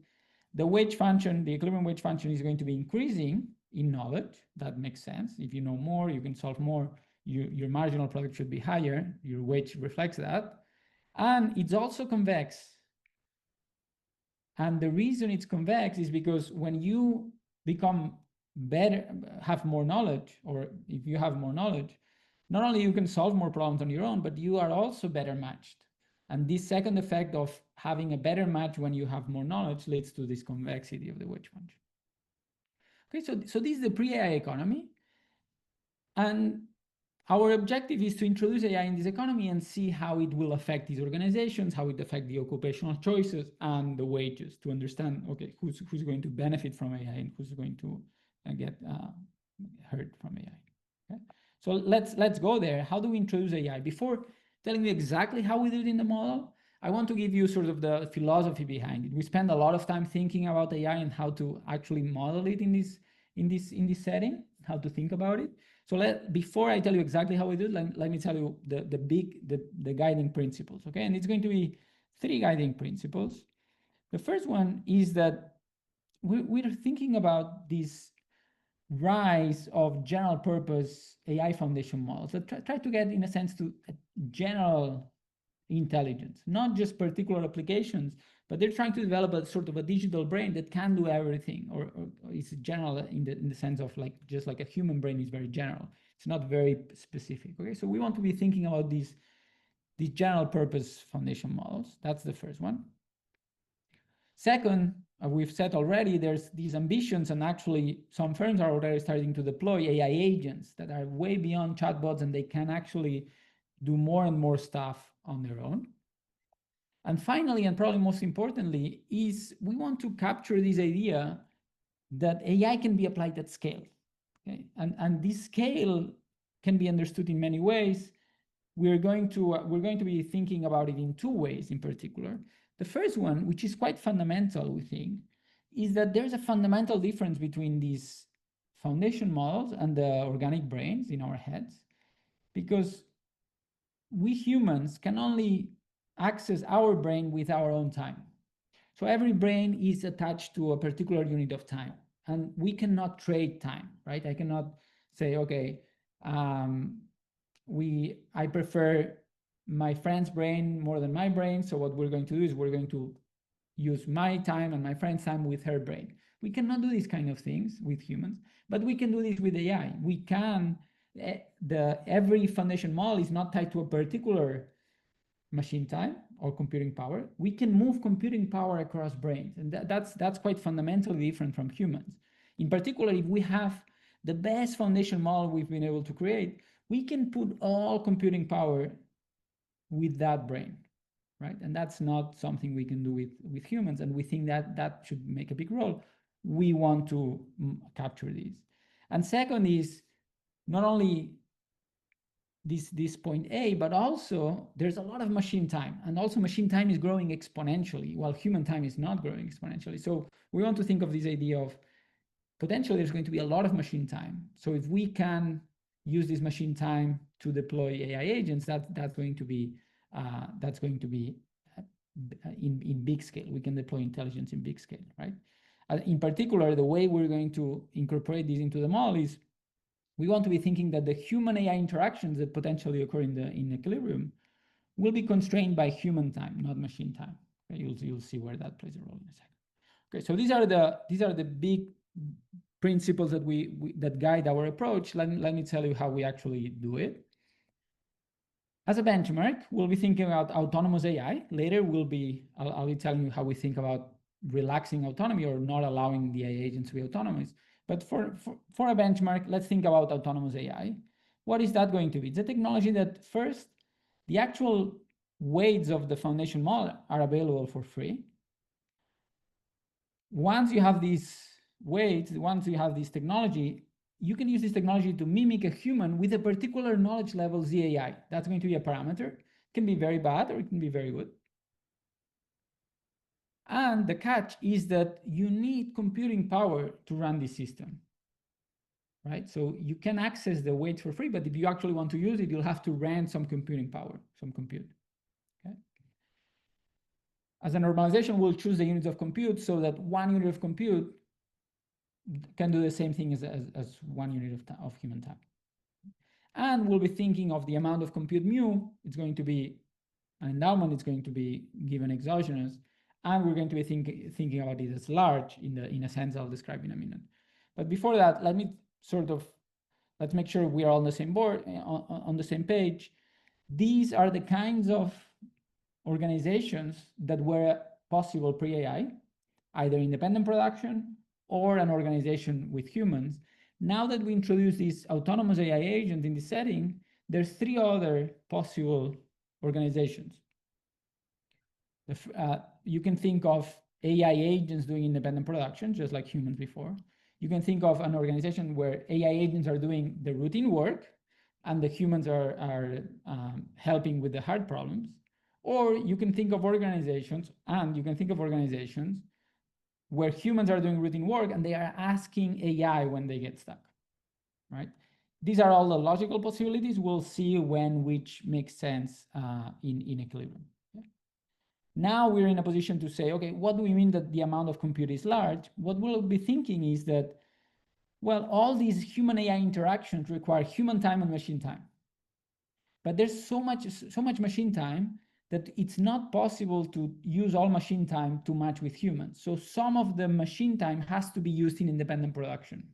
The wage function, the equilibrium wage function, is going to be increasing in knowledge. That makes sense. If you know more, you can solve more. Your marginal product should be higher. Your wage reflects that. And it's also convex. And the reason it's convex is because when you become better, have more knowledge, or if you have more knowledge, not only you can solve more problems on your own, but you are also better matched. And this second effect of having a better match when you have more knowledge leads to this convexity of the wage function. Okay, so this is the pre-AI economy. And our objective is to introduce AI in this economy and see how it will affect these organizations, how it affects the occupational choices and the wages, to understand, okay, who's going to benefit from AI and who's going to get hurt from AI. Okay? So let's go there. How do we introduce AI? Before telling you exactly how we do it in the model, I want to give you sort of the philosophy behind it. We spend a lot of time thinking about AI and how to actually model it in this setting, how to think about it. So before I tell you exactly how we do it, let me tell you the guiding principles, okay? And it's going to be 3 guiding principles. The first one is that we're thinking about this rise of general purpose AI foundation models that try to get, in a sense, to a general intelligence, not just particular applications, but they're trying to develop a sort of a digital brain that can do everything, or is general in the sense of like, just like a human brain is very general. It's not very specific. Okay, so we want to be thinking about these general purpose foundation models. That's the first one. Second, we've said already, there's these ambitions, and actually some firms are already starting to deploy AI agents that are way beyond chatbots, and they can actually do more and more stuff on their own. And finally, and probably most importantly, is we want to capture this idea that AI can be applied at scale. Okay? And this scale can be understood in many ways. We're going to be thinking about it in two ways in particular. The first one, which is quite fundamental, we think, is that there's a fundamental difference between these foundation models and the organic brains in our heads, because we humans can only access our brain with our own time. So every brain is attached to a particular unit of time, and we cannot trade time, right? I cannot say, okay, I prefer my friend's brain more than my brain. So what we're going to do is we're going to use my time and my friend's time with her brain. We cannot do these kind of things with humans, but we can do this with AI. We can, every foundation model is not tied to a particular machine time or computing power. We can move computing power across brains, and that's quite fundamentally different from humans. In particular, if we have the best foundation model we've been able to create, we can put all computing power with that brain, right? And that's not something we can do with humans, and we think that should make a big role. We want to capture these. And second is not only this point A, but also there's a lot of machine time, and also machine time is growing exponentially while human time is not growing exponentially. So we want to think of this idea of potentially there's going to be a lot of machine time. So if we can use this machine time to deploy AI agents, that's going to be in big scale. We can deploy intelligence in big scale, right? In particular, the way we're going to incorporate this into the model is we want to be thinking that the human AI interactions that potentially occur in equilibrium will be constrained by human time, not machine time. Okay, you'll see where that plays a role in a second. Okay, so these are the big principles that that guide our approach. Let me tell you how we actually do it. As a benchmark, we'll be thinking about autonomous AI. Later, I'll be telling you how we think about relaxing autonomy or not allowing the AI agents to be autonomous. But for a benchmark, let's think about autonomous AI. What is that going to be? It's a technology that first, the actual weights of the foundation model are available for free. Once you have these weights, once you have this technology, you can use this technology to mimic a human with a particular knowledge level ZAI. That's going to be a parameter. It can be very bad or it can be very good. And the catch is that you need computing power to run this system, right? So you can access the weights for free, but if you actually want to use it, you'll have to rent some computing power, some compute, okay? As a normalization, we'll choose the units of compute so that 1 unit of compute can do the same thing as 1 unit of human time. And we'll be thinking of the amount of compute mu. It's going to be an endowment. It's going to be given exogenous. And we're going to be thinking about it as large in a sense I'll describe in a minute. But before that, let's make sure we are on the same board, on the same page. These are the kinds of organizations that were possible pre-AI, either independent production or an organization with humans. Now that we introduce this autonomous AI agent in this setting, there's 3 other possible organizations. You can think of AI agents doing independent production, just like humans before. You can think of an organization where AI agents are doing the routine work and the humans are helping with the hard problems. Or you can think of organizations, where humans are doing routine work and they are asking AI when they get stuck, right? These are all the logical possibilities. We'll see which makes sense in equilibrium. Now we're in a position to say, okay, what do we mean that the amount of compute is large? What we'll be thinking is that, well, all these human AI interactions require human time and machine time. But there's so much machine time that it's not possible to use all machine time to match with humans. So some of the machine time has to be used in independent production.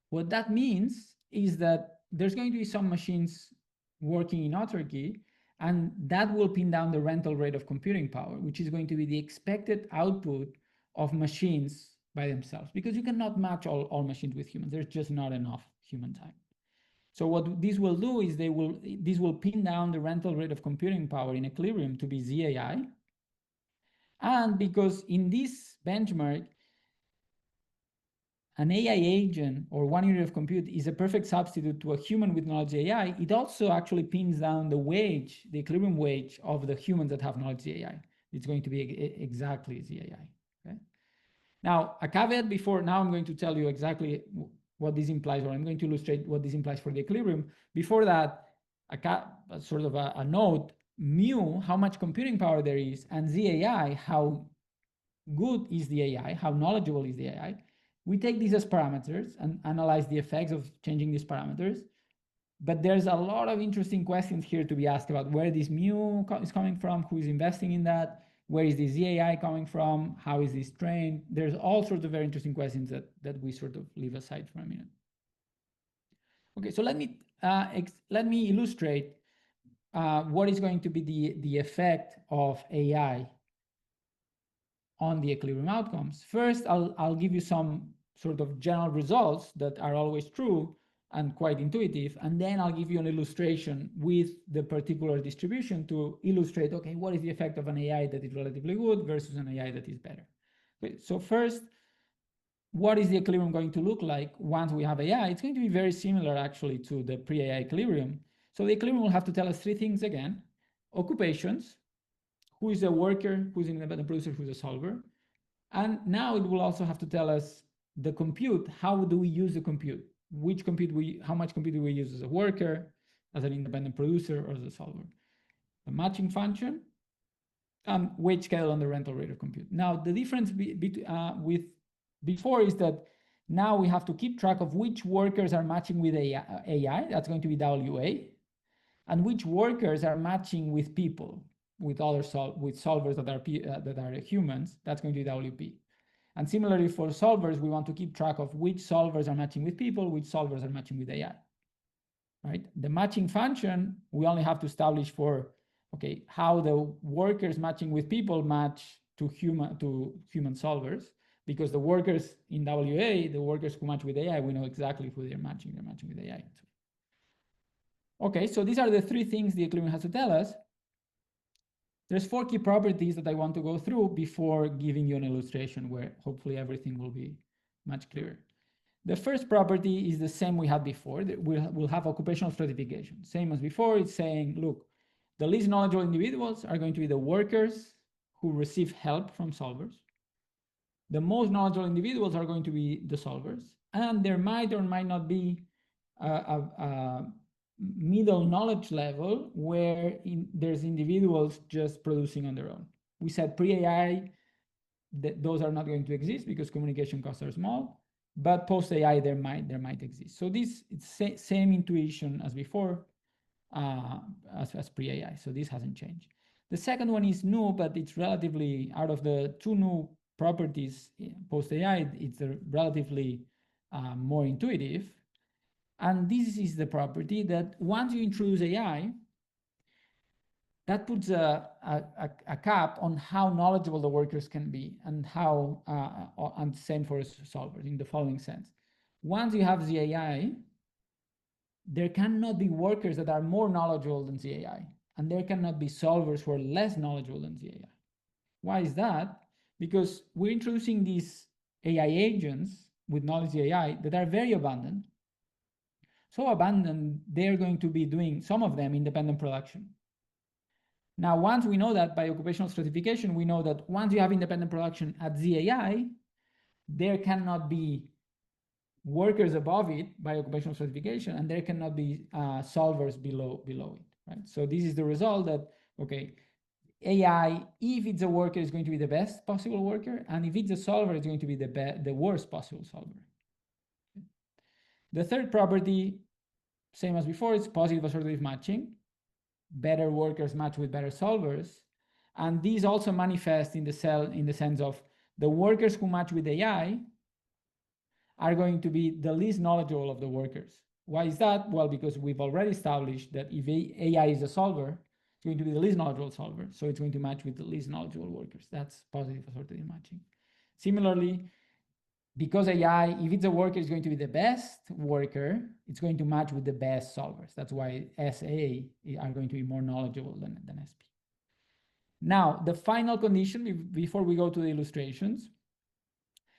What that means is that there's going to be some machines working in autarky, and that will pin down the rental rate of computing power, which is going to be the expected output of machines by themselves, because you cannot match all machines with humans. There's just not enough human time. So what this will do is this will pin down the rental rate of computing power in equilibrium to be ZAI. And because in this benchmark, an AI agent or 1 unit of compute is a perfect substitute to a human with knowledge AI, it also actually pins down the wage, the equilibrium wage of the humans that have knowledge AI. It's going to be exactly ZAI. Okay. Now, a caveat before, now I'm going to tell you exactly what this implies, or I'm going to illustrate what this implies for the equilibrium. Before that, sort of a note, mu, how much computing power there is, and ZAI, how good is the AI, how knowledgeable is the AI. We take these as parameters and analyze the effects of changing these parameters. But there's a lot of interesting questions here to be asked about where this mu is coming from, who is investing in that, where is the ZAI coming from, how is this trained? There's all sorts of very interesting questions that we sort of leave aside for a minute. Okay, so let me illustrate what is going to be the effect of AI on the equilibrium outcomes. First, I'll give you some sort of general results that are always true and quite intuitive, and then I'll give you an illustration with the particular distribution to illustrate, okay, what is the effect of an AI that is relatively good versus an AI that is better. Okay, so first, what is the equilibrium going to look like once we have AI? It's going to be very similar actually to the pre-AI equilibrium. So the equilibrium will have to tell us three things again: occupations, who is a worker, who's an independent producer, who's a solver. And now it will also have to tell us the compute. How do we use the compute? Which compute how much compute do we use as a worker, as an independent producer, or as a solver? The matching function, and wage scale on the rental rate of compute. Now, the difference with before is that now we have to keep track of which workers are matching with AI, that's going to be WA, and which workers are matching with people, with other solvers that are humans, that's going to be WP. And similarly for solvers, we want to keep track of which solvers are matching with people, which solvers are matching with AI, right? The matching function, we only have to establish for, okay, how the workers matching with people match to human solvers, because the workers in WA, the workers who match with AI, we know exactly who they're matching with AI. Okay, so these are the three things the equilibrium has to tell us. There's 4 key properties that I want to go through before giving you an illustration where hopefully everything will be much clearer. The first property is the same we had before. We'll have occupational stratification. Same as before, it's saying, look, the least knowledgeable individuals are going to be the workers who receive help from solvers. The most knowledgeable individuals are going to be the solvers. And there might or might not be a middle knowledge level where there's individuals just producing on their own. We said pre-AI that those are not going to exist because communication costs are small, but post-AI there might exist. So this it's same intuition as before, as pre-AI. So this hasn't changed. The second one is new, but it's relatively, out of the 2 new properties post-AI, it's relatively more intuitive. And this is the property that once you introduce AI, that puts a cap on how knowledgeable the workers can be and how, and same for solvers in the following sense. Once you have the AI, there cannot be workers that are more knowledgeable than the AI, and there cannot be solvers who are less knowledgeable than the AI. Why is that? Because we're introducing these AI agents with knowledge AI that are very abundant. So abundant, they're going to be doing, some of them, independent production. Now, once we know that by occupational stratification, we know that once you have independent production at ZAI, there cannot be workers above it by occupational stratification, and there cannot be solvers below it, right? So this is the result that, okay, AI, if it's a worker, is going to be the best possible worker, and if it's a solver, it's going to be the worst possible solver. The third property, same as before, it's positive assortative matching. Better workers match with better solvers. And these also manifest in the sense of the workers who match with AI are going to be the least knowledgeable of the workers. Why is that? Well, because we've already established that if AI is a solver, it's going to be the least knowledgeable solver. So it's going to match with the least knowledgeable workers. That's positive assortative matching. Similarly, because AI, if it's a worker, is going to be the best worker, it's going to match with the best solvers. That's why SA are going to be more knowledgeable than SP. Now, the final condition before we go to the illustrations,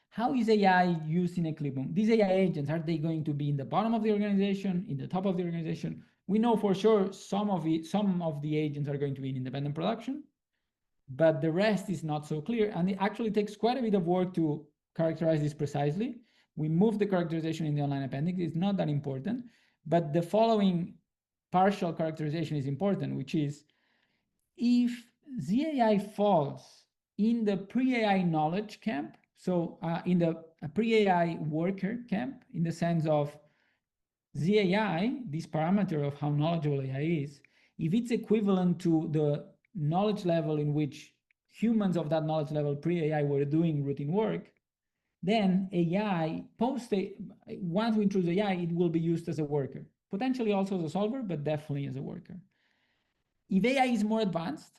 how is AI used in equilibrium? These AI agents, are they going to be in the bottom of the organization, in the top of the organization? We know for sure some of the agents are going to be in independent production, but the rest is not so clear. And it actually takes quite a bit of work to characterize this precisely. We move the characterization in the online appendix. It's not that important, but the following partial characterization is important, which is if ZAI falls in the pre-AI knowledge camp, so in the pre-AI worker camp, in the sense of ZAI, this parameter of how knowledgeable AI is, if it's equivalent to the knowledge level in which humans of that knowledge level pre-AI were doing routine work, then AI, once we introduce AI, it will be used as a worker, potentially also as a solver, but definitely as a worker. If AI is more advanced,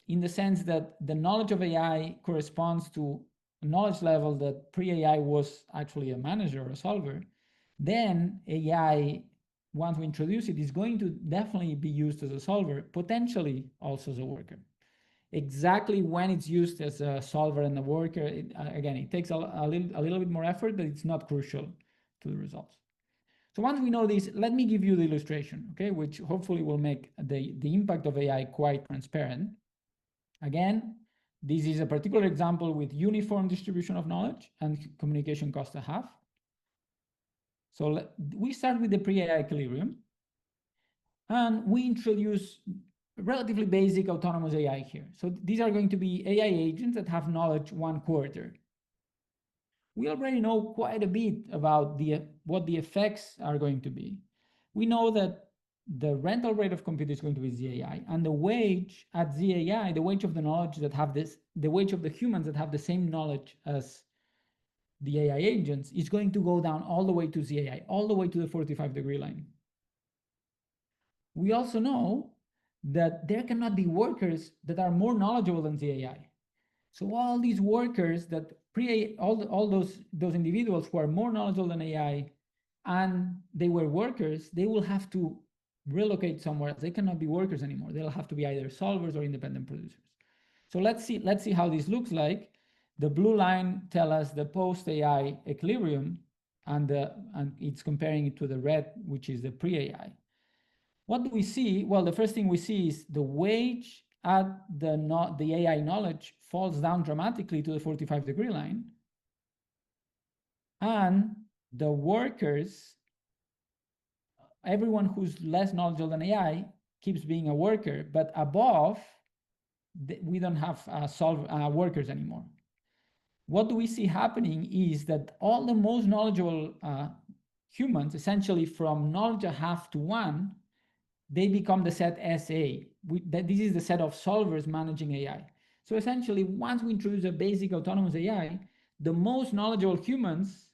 in the sense that the knowledge of AI corresponds to a knowledge level that pre-AI was actually a manager or a solver, then AI, once we introduce it, is going to definitely be used as a solver, potentially also as a worker. Exactly when it's used as a solver and a worker, again, it takes a little bit more effort, but it's not crucial to the results. So once we know this, let me give you the illustration, okay, which hopefully will make the impact of AI quite transparent. Again, this is a particular example with uniform distribution of knowledge and communication cost a half. So we start with the pre-AI equilibrium, and we introduce relatively basic autonomous AI here. So these are going to be AI agents that have knowledge 1/4. We already know quite a bit about what the effects are going to be. We know that the rental rate of compute is going to be ZAI, and the wage at ZAI, the wage of the knowledge that have this, the wage of the humans that have the same knowledge as the AI agents, is going to go down all the way to ZAI, all the way to the 45-degree line. We also know that there cannot be workers that are more knowledgeable than ZAI. So all these workers that all those individuals who are more knowledgeable than AI and they were workers, they will have to relocate somewhere else. They cannot be workers anymore. They'll have to be either solvers or independent producers. So let's see how this looks like. The blue line tells us the post-AI equilibrium, and it's comparing it to the red, which is the pre-AI. What do we see? Well, the first thing we see is the wage at the AI knowledge falls down dramatically to the 45-degree line, and the workers, everyone who's less knowledgeable than AI, keeps being a worker, but above, we don't have workers anymore. What do we see happening is that all the most knowledgeable humans, essentially from knowledge a half to 1, they become the set SA. This is the set of solvers managing AI. So essentially, once we introduce a basic autonomous AI, the most knowledgeable humans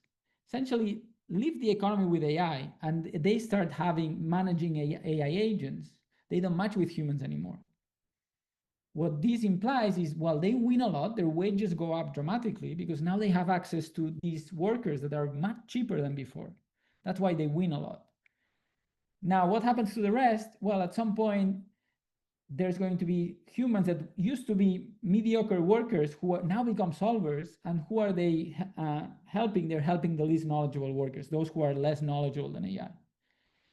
essentially leave the economy with AI, and they start managing AI agents. They don't match with humans anymore. What this implies is, while they win a lot, their wages go up dramatically because now they have access to these workers that are much cheaper than before. That's why they win a lot. Now, what happens to the rest? Well, at some point, there's going to be humans that used to be mediocre workers who now become solvers. And who are they helping? They're helping the least knowledgeable workers, those who are less knowledgeable than AI.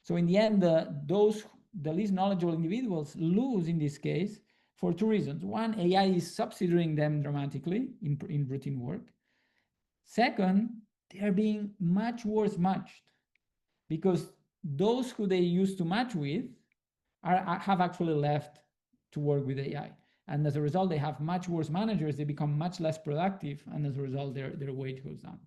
So in the end, the least knowledgeable individuals lose in this case for 2 reasons. One, AI is subsidizing them dramatically in routine work. Second, they are being much worse matched because those who they used to match with have actually left to work with AI. And as a result, they have much worse managers. They become much less productive. And as a result, their wage goes down.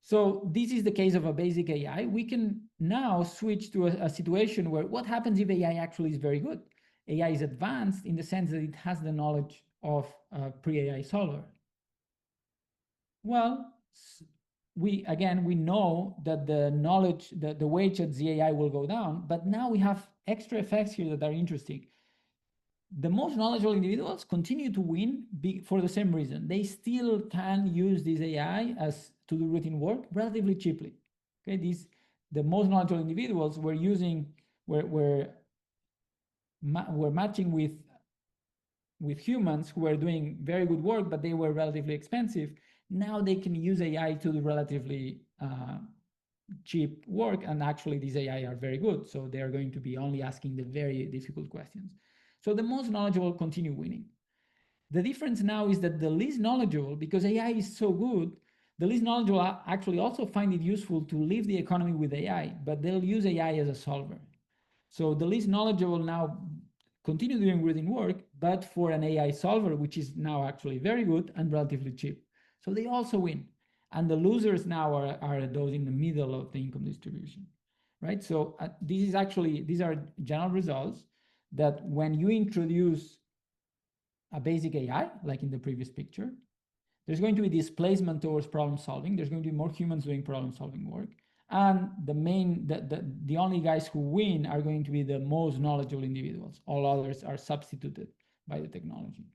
So this is the case of a basic AI. We can now switch to a situation where what happens if AI actually is very good? AI is advanced in the sense that it has the knowledge of a pre-AI solver. Well, we know that the wage at ZAI will go down, but now we have extra effects here that are interesting. The most knowledgeable individuals continue to win for the same reason. They still can use this AI as to do routine work relatively cheaply. Okay, the most knowledgeable individuals were matching with humans who were doing very good work, but they were relatively expensive. Now they can use AI to do relatively cheap work, and actually these AI are very good, so they are going to be only asking the very difficult questions. So the most knowledgeable continue winning. The difference now is that the least knowledgeable, because AI is so good, the least knowledgeable actually also find it useful to leave the economy with AI, but they'll use AI as a solver. So the least knowledgeable now continue doing routine work, but for an AI solver, which is now actually very good and relatively cheap. So they also win. And the losers now are those in the middle of the income distribution, right? So these are general results that when you introduce a basic AI, like in the previous picture, there's going to be displacement towards problem solving. There's going to be more humans doing problem solving work. And the only guys who win are going to be the most knowledgeable individuals. All others are substituted by the technology.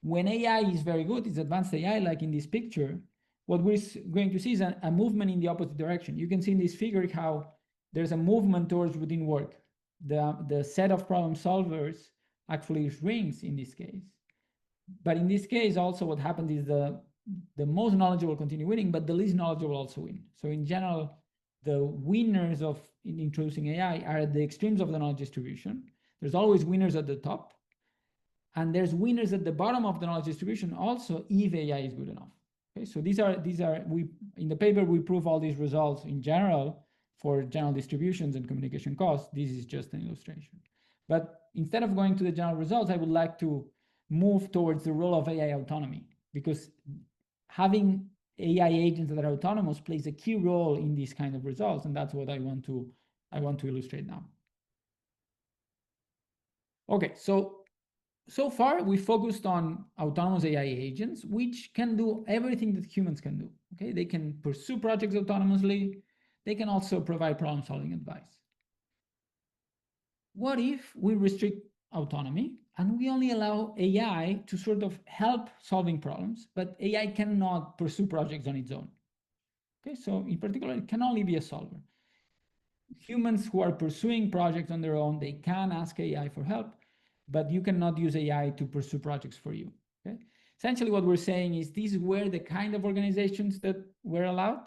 When AI is very good, it's advanced AI, like in this picture, what we're going to see is a movement in the opposite direction. You can see in this figure how there's a movement towards routine work. The set of problem solvers actually shrinks in this case. But in this case, also what happens is the most knowledgeable continue winning, but the least knowledgeable also win. So in general, the winners in introducing AI are at the extremes of the knowledge distribution. There's always winners at the top, and there's winners at the bottom of the knowledge distribution also if AI is good enough. Okay, so these are we in the paper we prove all these results in general for general distributions and communication costs. This is just an illustration. But instead of going to the general results, I would like to move towards the role of AI autonomy, because having AI agents that are autonomous plays a key role in these kind of results, and that's what I want to illustrate now. Okay, so far we focused on autonomous AI agents, which can do everything that humans can do. Okay, they can pursue projects autonomously. They can also provide problem-solving advice. What if we restrict autonomy and we only allow AI to sort of help solving problems, but AI cannot pursue projects on its own? Okay, so in particular, it can only be a solver. Humans who are pursuing projects on their own, they can ask AI for help, but you cannot use AI to pursue projects for you. Okay? Essentially, what we're saying is these were the kind of organizations that were allowed.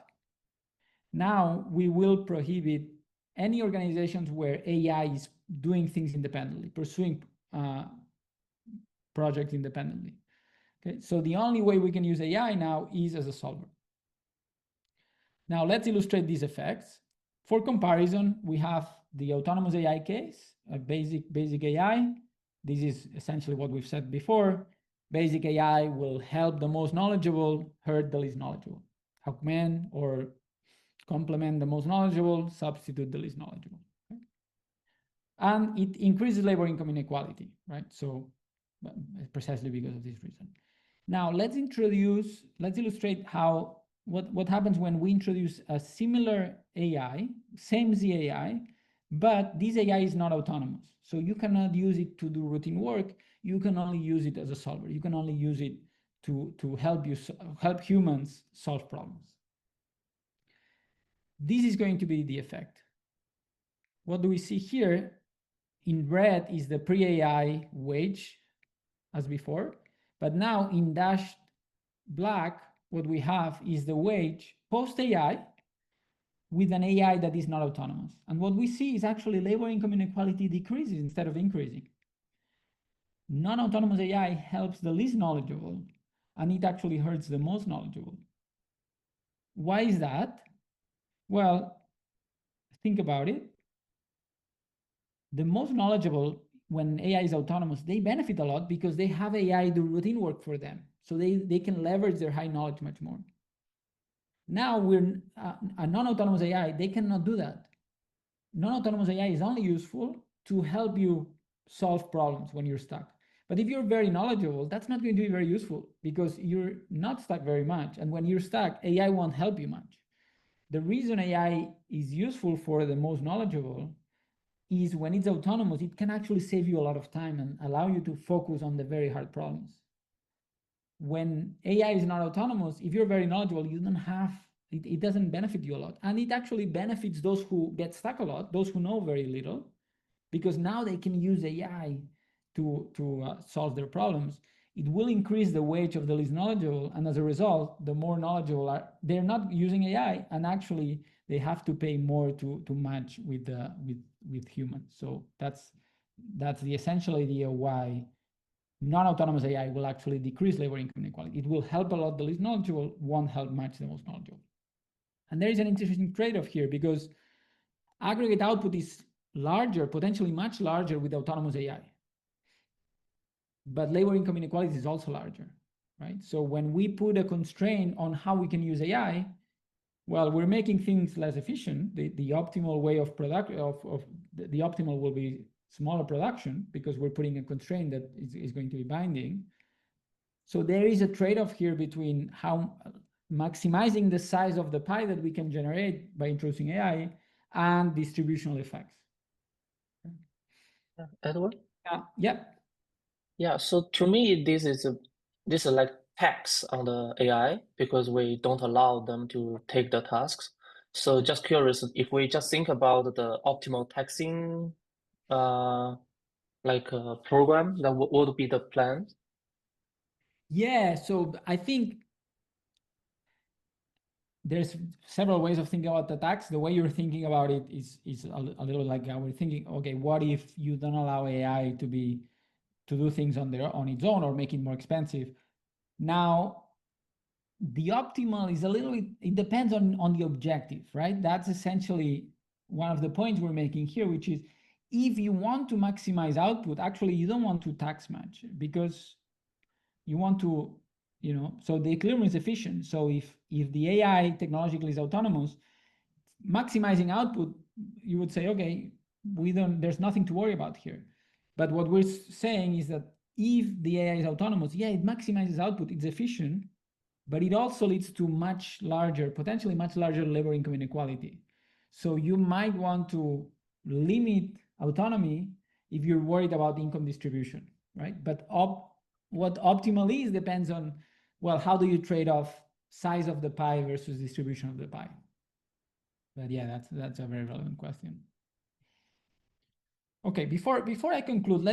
Now we will prohibit any organizations where AI is doing things independently, pursuing projects independently. Okay, so the only way we can use AI now is as a solver. Now let's illustrate these effects. For comparison, we have the autonomous AI case, a basic AI. This is essentially what we've said before. Basic AI will help the most knowledgeable, hurt the least knowledgeable. Augment or complement the most knowledgeable, substitute the least knowledgeable. Okay? And it increases labor income inequality, right? So precisely because of this reason. Now let's illustrate how what happens when we introduce a similar AI, same ZAI, but this AI is not autonomous. So you cannot use it to do routine work. You can only use it as a solver. You can only use it to help humans solve problems. This is going to be the effect. What do we see here? In red is the pre-AI wage, as before, but now in dashed black, what we have is the wage post-AI with an AI that is not autonomous. And what we see is actually labor income inequality decreases instead of increasing. Non-autonomous AI helps the least knowledgeable, and it actually hurts the most knowledgeable. Why is that? Well, think about it. The most knowledgeable, when AI is autonomous, they benefit a lot because they have AI do routine work for them. So they can leverage their high knowledge much more. Now we're a non-autonomous AI, they cannot do that. Non-autonomous AI is only useful to help you solve problems when you're stuck. But if you're very knowledgeable, that's not going to be very useful because you're not stuck very much. And when you're stuck, AI won't help you much. The reason AI is useful for the most knowledgeable is when it's autonomous, it can actually save you a lot of time and allow you to focus on the very hard problems. When AI is not autonomous, if you're very knowledgeable, you don't have, it doesn't benefit you a lot. And it actually benefits those who get stuck a lot, those who know very little, because now they can use AI to solve their problems. It will increase the wage of the least knowledgeable, and as a result, the more knowledgeable are, they're not using AI, and actually they have to pay more to match with humans. So that's the essential idea why non-autonomous AI will actually decrease labor income inequality. It will help a lot the least knowledgeable, won't help match the most knowledgeable. And there is an interesting trade-off here, because aggregate output is larger, potentially much larger with autonomous AI. But labor income inequality is also larger, right? So when we put a constraint on how we can use AI, well, we're making things less efficient. The optimal way of production the optimal will be smaller production, because we're putting a constraint that is going to be binding. So there is a trade-off here between how maximizing the size of the pie that we can generate by introducing AI and distributional effects. Edward? Yeah. Yeah, so to me, this is like tax on the AI, because we don't allow them to take the tasks. So just curious, if we just think about the optimal taxing program, then what would be the plan? Yeah, so I think there's several ways of thinking about the tax. The way you're thinking about it is a little like we're thinking, okay, what if you don't allow AI to do things on its own, or make it more expensive? Now, the optimal is a little bit, it depends on the objective, right? That's essentially one of the points we're making here, which is if you want to maximize output, actually you don't want to tax much, because you want to, so the equilibrium is efficient. So if the AI technologically is autonomous, maximizing output, you would say, okay, there's nothing to worry about here. But what we're saying is that if the AI is autonomous, yeah, it maximizes output, it's efficient, but it also leads to potentially much larger labor income inequality. So you might want to limit autonomy if you're worried about income distribution, right? But what optimal is depends on, well, how do you trade off size of the pie versus distribution of the pie? But yeah, that's a very relevant question. Okay, before I conclude,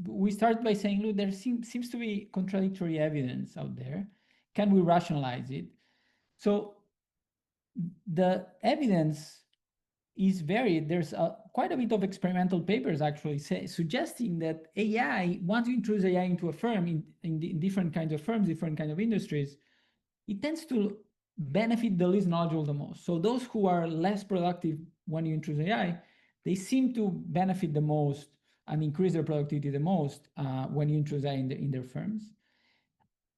we start by saying, look, there seems to be contradictory evidence out there. Can we rationalize it? So the evidence is varied. There's quite a bit of experimental papers actually suggesting that AI, once you introduce AI into a firm, in different kinds of firms, different kinds of industries, it tends to benefit the least knowledgeable the most. So those who are less productive when you introduce AI, they seem to benefit the most and increase their productivity the most when you introduce AI in their firms.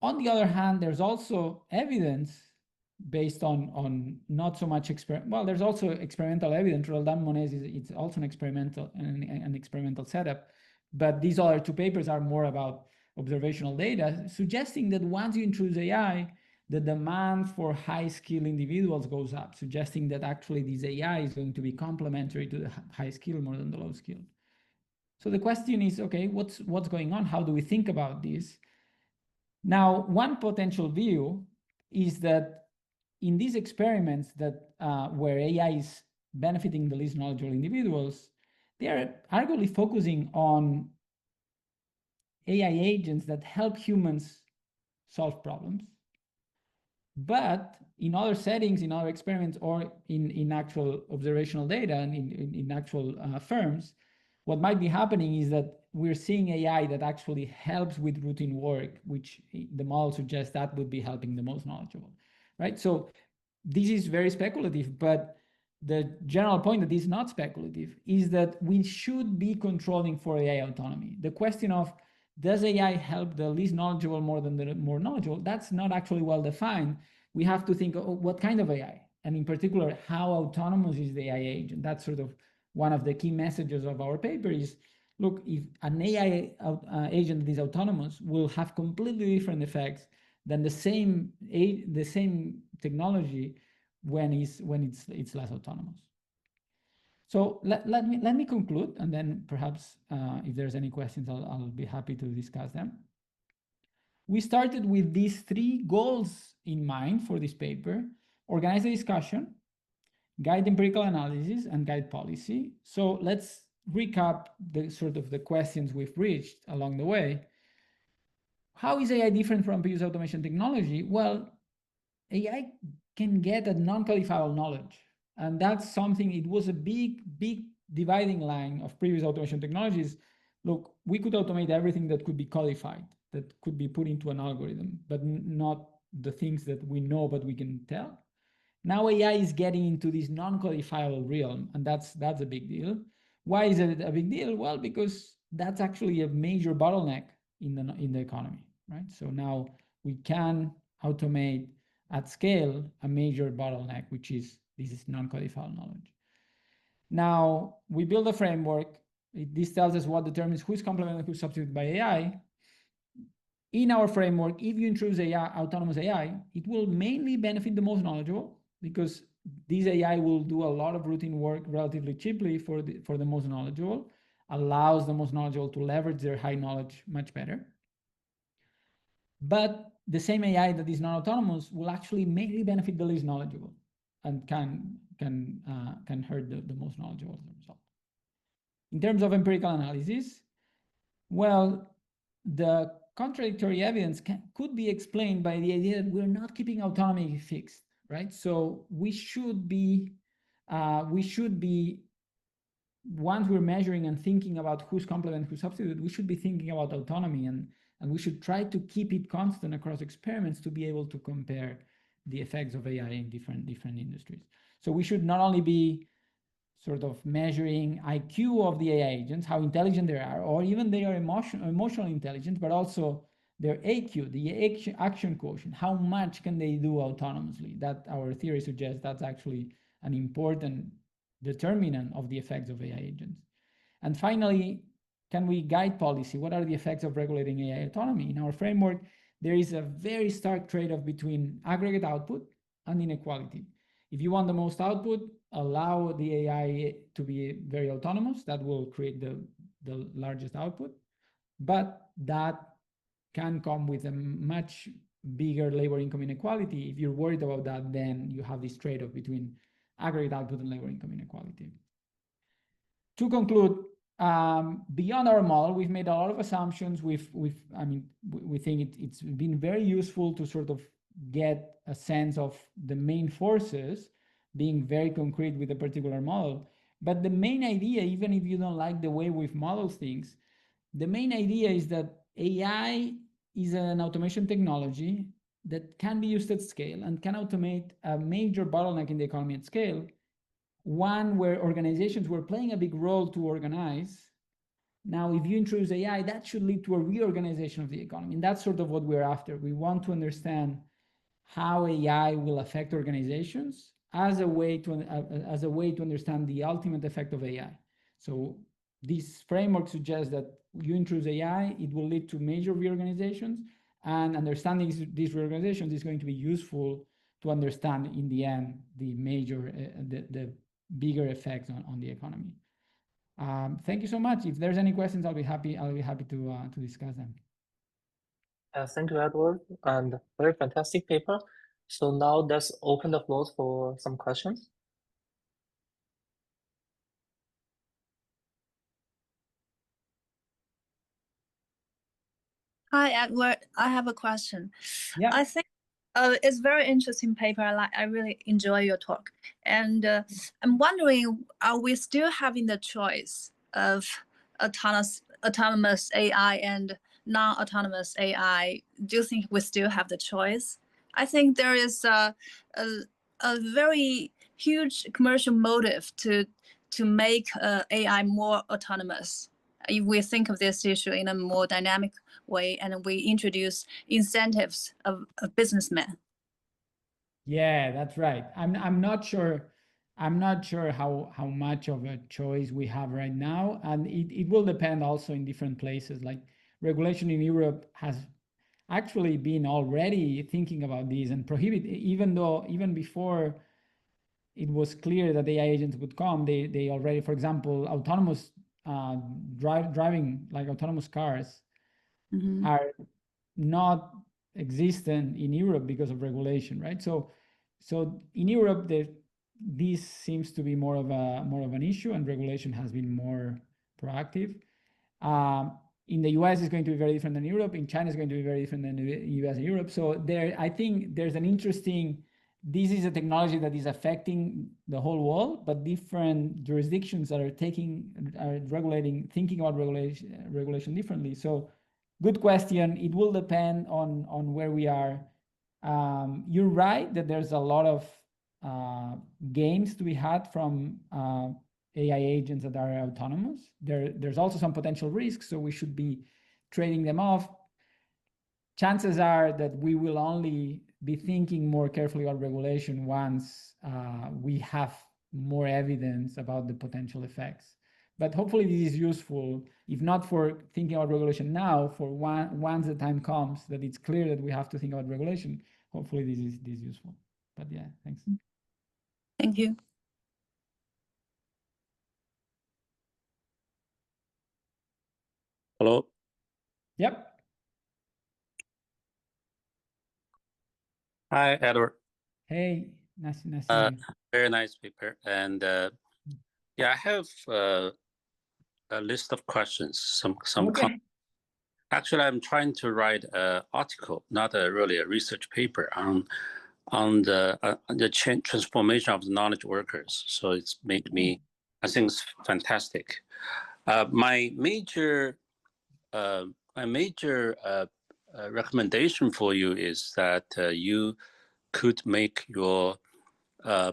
On the other hand, there's also evidence based on not so much there's also experimental evidence. Roldan Monés it's also an experimental setup, but these other two papers are more about observational data, suggesting that once you introduce AI, the demand for high-skilled individuals goes up, suggesting that actually this AI is going to be complementary to the high-skilled more than the low-skilled. So the question is, okay, what's going on? How do we think about this? Now, one potential view is that in these experiments that where AI is benefiting the least knowledgeable individuals, they are arguably focusing on AI agents that help humans solve problems. But in other settings, in other experiments, or in actual observational data and in actual firms, what might be happening is that we're seeing AI that actually helps with routine work, which the model suggests that would be helping the most knowledgeable, right? So this is very speculative, but the general point that is not speculative is that we should be controlling for AI autonomy. The question of, does AI help the least knowledgeable more than the more knowledgeable? That's not actually well defined. We have to think, what kind of AI? And in particular, how autonomous is the AI agent? That's sort of one of the key messages of our paper is, look, if an AI agent that is autonomous will have completely different effects than the same technology when it's less autonomous. So let me conclude, and then perhaps if there's any questions, I'll be happy to discuss them. We started with these 3 goals in mind for this paper: organize the discussion, guide empirical analysis, and guide policy. So let's recap the sort of the questions we've reached along the way. How is AI different from previous automation technology? Well, AI can get at non-codifiable knowledge. And that's something, it was a big dividing line of previous automation technologies. Look, we could automate everything that could be codified, that could be put into an algorithm, but not the things that we know, but we can tell. Now AI is getting into this non-codifiable realm, and that's a big deal. Why is it a big deal? Well, because that's actually a major bottleneck in the economy, right? So now we can automate at scale a major bottleneck, which is this non-codifiable knowledge. Now we build a framework. This tells us what determines who's complemented and who's substituted by AI. In our framework, if you introduce AI, autonomous AI, it will mainly benefit the most knowledgeable, because this AI will do a lot of routine work relatively cheaply for the most knowledgeable, allows the most knowledgeable to leverage their high knowledge much better. But the same AI that is non-autonomous will actually mainly benefit the least knowledgeable, and can hurt the most knowledgeable as a result. In terms of empirical analysis, well, the contradictory evidence could be explained by the idea that we're not keeping autonomy fixed, right? So we should be, once we're measuring and thinking about who's complement, who's substitute, we should be thinking about autonomy, and we should try to keep it constant across experiments to be able to compare the effects of AI in different industries. So we should not only be sort of measuring IQ of the AI agents, how intelligent they are, or even their emotional intelligence, but also their AQ, the action quotient, how much can they do autonomously? That our theory suggests that's actually an important determinant of the effects of AI agents. And finally, can we guide policy? What are the effects of regulating AI autonomy? In our framework, there is a very stark trade-off between aggregate output and inequality. If you want the most output, allow the AI to be very autonomous. That will create the largest output. But that can come with a much bigger labor income inequality. If you're worried about that, then you have this trade-off between aggregate output and labor income inequality. To conclude, beyond our model, we've made a lot of assumptions. We think it's been very useful to sort of get a sense of the main forces, being very concrete with a particular model. But the main idea, even if you don't like the way we've modeled things, the main idea is that AI is an automation technology that can be used at scale and can automate a major bottleneck in the economy at scale, one where organizations were playing a big role to organize. Now, if you introduce AI, that should lead to a reorganization of the economy. And that's sort of what we're after. We want to understand how AI will affect organizations as a way to understand the ultimate effect of AI. So this framework suggests that you introduce AI, it will lead to major reorganizations, and understanding these reorganizations is going to be useful to understand in the end the major, the bigger effects on the economy. Thank you so much. If there's any questions, I'll be happy to discuss them. Thank you, Edward, and very fantastic paper. So now let's open the floor for some questions. Hi, Edward. I have a question. Yeah. I think it's very interesting paper. I really enjoy your talk. And I'm wondering, are we still having the choice of autonomous AI and non-autonomous AI? Do you think we still have the choice? I think there is a very huge commercial motive to make AI more autonomous. If we think of this issue in a more dynamic way, and we introduce incentives of businessmen. Yeah, that's right. I'm not sure how much of a choice we have right now, and it will depend also in different places. Like regulation in Europe has actually been already thinking about these and prohibit, even before it was clear that AI agents would come, they already, for example, autonomous driving, like autonomous cars, are not existent in Europe because of regulation, right? So in Europe, this seems to be more of an issue, and regulation has been more proactive. In the US, it's going to be very different than Europe. In China, it's going to be very different than the US and Europe. So I think there's an interesting. This is a technology that is affecting the whole world, but different jurisdictions are thinking about regulation differently. So, good question. It will depend on where we are. You're right that there's a lot of gains to be had from AI agents that are autonomous. There's also some potential risks, so we should be trading them off. Chances are that we will only be thinking more carefully about regulation once we have more evidence about the potential effects. But hopefully this is useful, if not for thinking about regulation now, for once the time comes that it's clear that we have to think about regulation. Hopefully this is useful. But yeah, thanks. Thank you. Hello. Yep. Hi, Edward. Hey, nice to meet you. Very nice paper. And yeah, I have a list of questions. Some Okay. Actually, I'm trying to write an article, not really a research paper on the transformation of the knowledge workers. So it's made me, I think it's fantastic. My major recommendation for you is that you could make your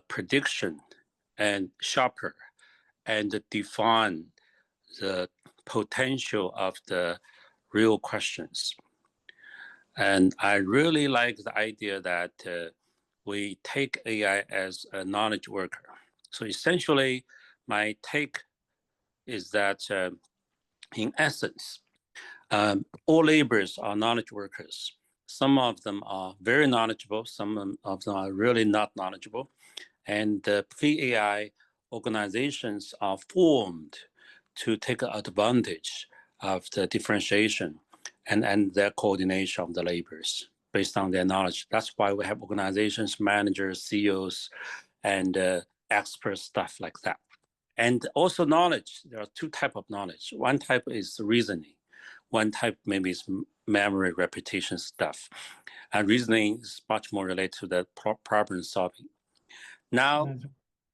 prediction and sharper and define the potential of the real questions. And I really like the idea that we take AI as a knowledge worker. So essentially, my take is that in essence, all laborers are knowledge workers. Some of them are very knowledgeable, some of them are really not knowledgeable. And the pre-AI organizations are formed to take advantage of the differentiation and their coordination of the laborers based on their knowledge. That's why we have organizations, managers, CEOs, and experts, stuff like that. And also knowledge, there are two types of knowledge. One type is reasoning. One type maybe is memory, repetition stuff. And reasoning is much more related to the problem solving. Now,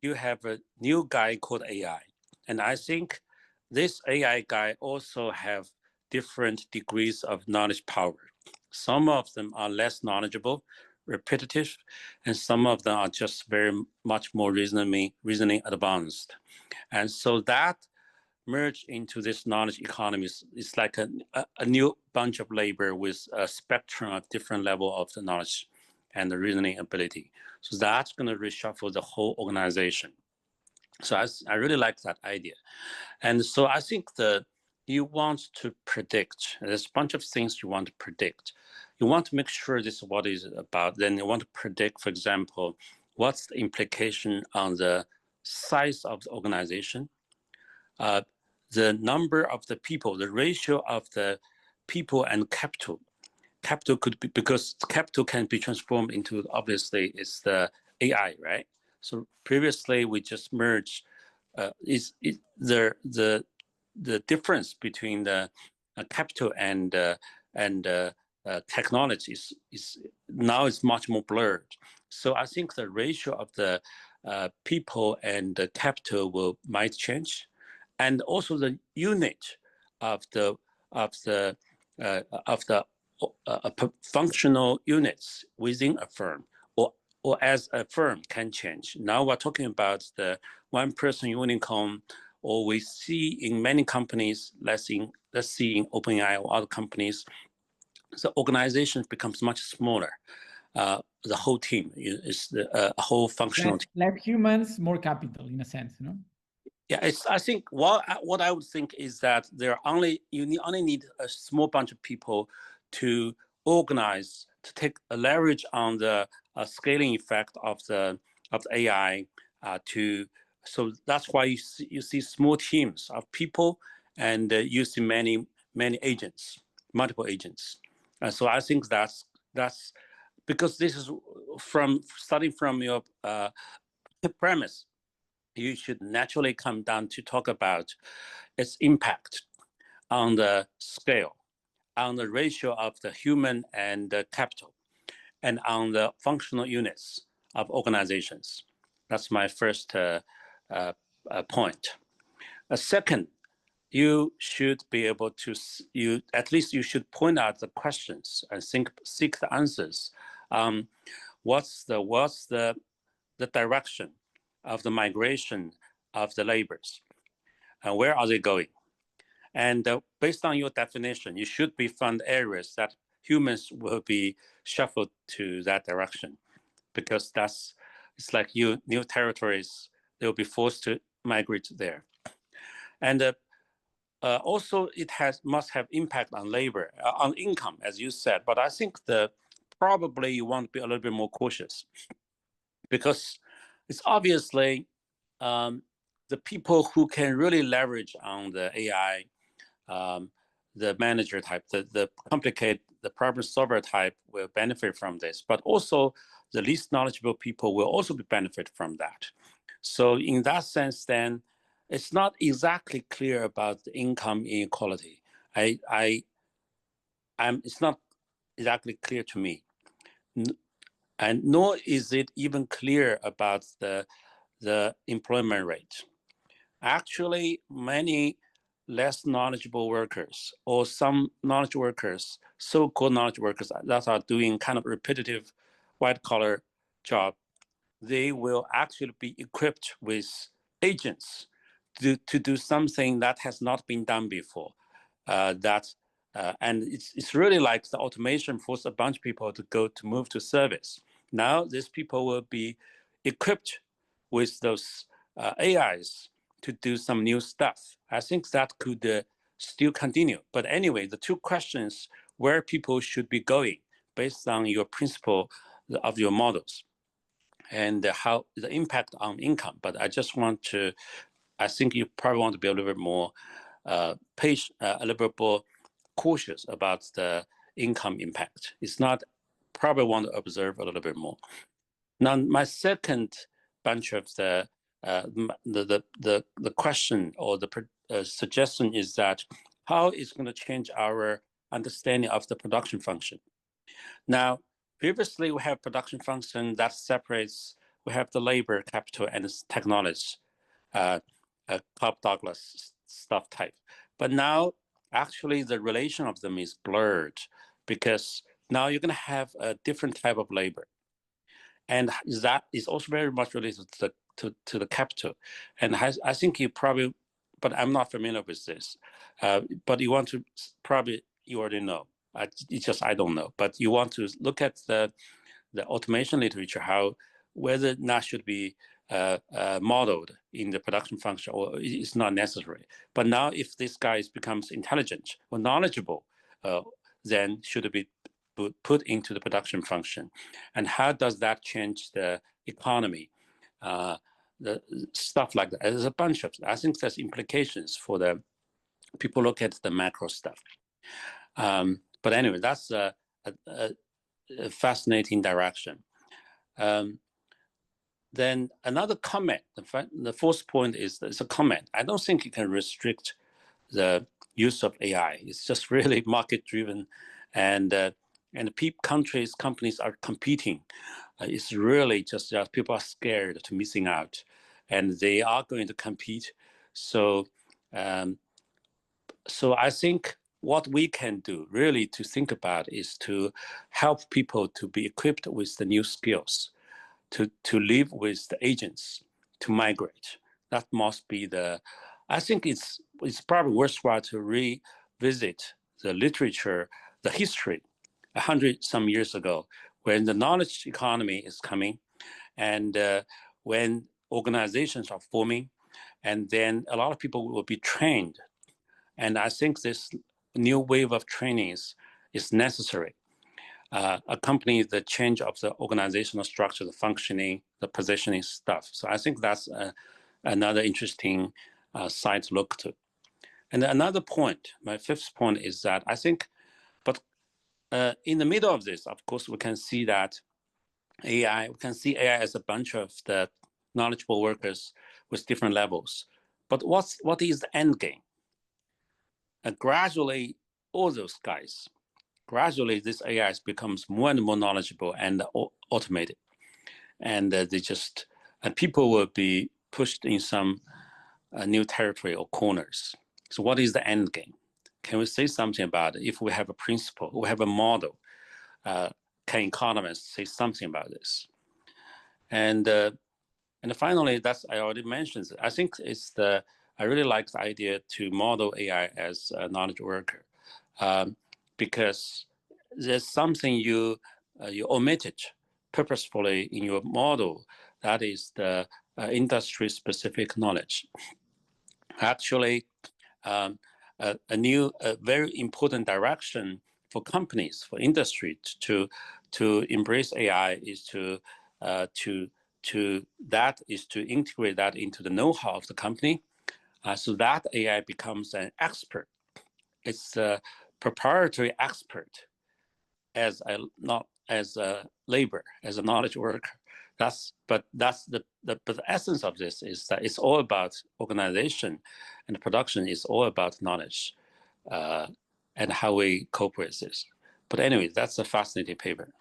you have a new guy called AI. And I think this AI guy also have different degrees of knowledge power. Some of them are less knowledgeable, repetitive, and some of them are just very much more reasoning advanced. And so that merge into this knowledge economy is like a new bunch of labor with a spectrum of different level of the knowledge and the reasoning ability. So that's going to reshuffle the whole organization. So I really like that idea. And so I think you want to predict, there's a bunch of things you want to predict. You want to make sure this is what it's about. Then you want to predict, for example, what's the implication on the size of the organization, the number of the people, the ratio of the people and capital. Capital could be, because capital can be transformed into, obviously, it's the AI, right? So previously we just merged, the difference between the capital and technologies is now it's much more blurred. So I think the ratio of the people and the capital might change, and also the unit of the functional units within a firm or as a firm can change. Now we're talking about the one-person unicorn, or we see in many companies, let's see in OpenAI or other companies, the organization becomes much smaller. The whole team is a whole functional team. Less humans, more capital, in a sense, you know? Yeah, I think what I would think is that you only need a small bunch of people to organize, to take a leverage on the scaling effect of the AI, So that's why you see small teams of people and you see many agents, multiple agents. So I think that's because this is starting from your premise. You should naturally come down to talk about its impact on the scale, on the ratio of the human and the capital, and on the functional units of organizations. That's my first point. Second, you should be able to, at least you should point out the questions and seek the answers. What's the direction of the migration of the labors? And where are they going? And based on your definition, you should be found areas that humans will be shuffled to that direction, because it's like new territories, they'll be forced to migrate there. And also it must have impact on labor, on income, as you said. But I think probably you want to be a little bit more cautious, because it's obviously the people who can really leverage on the AI, the manager type, the complicated, the problem solver type will benefit from this, but also the least knowledgeable people will also benefit from that. So in that sense, then it's not exactly clear about the income inequality. It's not exactly clear to me, and nor is it even clear about the employment rate. Actually, many less knowledgeable workers or some knowledge workers, so-called knowledge workers that are doing kind of repetitive white-collar job, they will actually be equipped with agents to do something that has not been done before. And it's really like the automation forced a bunch of people to move to service. Now these people will be equipped with those AIs to do some new stuff. I think that could still continue. But anyway, the two questions where people should be going based on your principle of your models and how the impact on income. But I think you probably want to be a little bit more patient, a little bit more cautious about the income impact. It's not, probably want to observe a little bit more. Now, my second bunch of the question or the suggestion is that how it's going to change our understanding of the production function. Now, previously we have production function that separates. We have the labor, capital, and technology, Cobb-Douglas stuff type. But now, actually, the relation of them is blurred, because now you're going to have a different type of labor. And that is also very much related to the capital. And I think you probably, but I'm not familiar with this. But you want to, probably you already know. It's just I don't know. But you want to look at the automation literature, whether that should be modeled in the production function, or it's not necessary. But now, if this guy becomes intelligent or knowledgeable, then should it be put into the production function? And how does that change the economy? The stuff like that. There's a bunch of, I think there's implications for the people look at the macro stuff. But anyway, that's a fascinating direction. Then another comment, the fourth point is a comment. I don't think you can restrict the use of AI. It's just really market driven, and companies are competing. It's really just people are scared to missing out, and they are going to compete. So I think what we can do really to think about is to help people to be equipped with the new skills, to live with the agents, to migrate. That must be I think it's probably worthwhile to revisit the literature, the history, 100-some years ago, when the knowledge economy is coming, and when organizations are forming, and then a lot of people will be trained. And I think this new wave of trainings is necessary. accompany the change of the organizational structure, the functioning, the positioning stuff. So I think that's another interesting side to look to. And another point, my fifth point is that I think, but in the middle of this, of course, we can see that we can see AI as a bunch of the knowledgeable workers with different levels. But what is the end game? Gradually, all those guys, gradually this AI becomes more and more knowledgeable and automated. And people will be pushed in some new territory or corners. So what is the end game? Can we say something about it? If we have a principle, we have a model, can economists say something about this? And finally, I already mentioned, I think I really like the idea to model AI as a knowledge worker, because there's something you omitted purposefully in your model, that is the industry-specific knowledge. Actually, a very important direction for companies, for industry to embrace AI is to integrate that into the know-how of the company, so that AI becomes an expert. It's a proprietary expert, not as a labor, as a knowledge worker. But the essence of this is that it's all about organization, and production is all about knowledge, and how we cope with this. But anyway, that's a fascinating paper.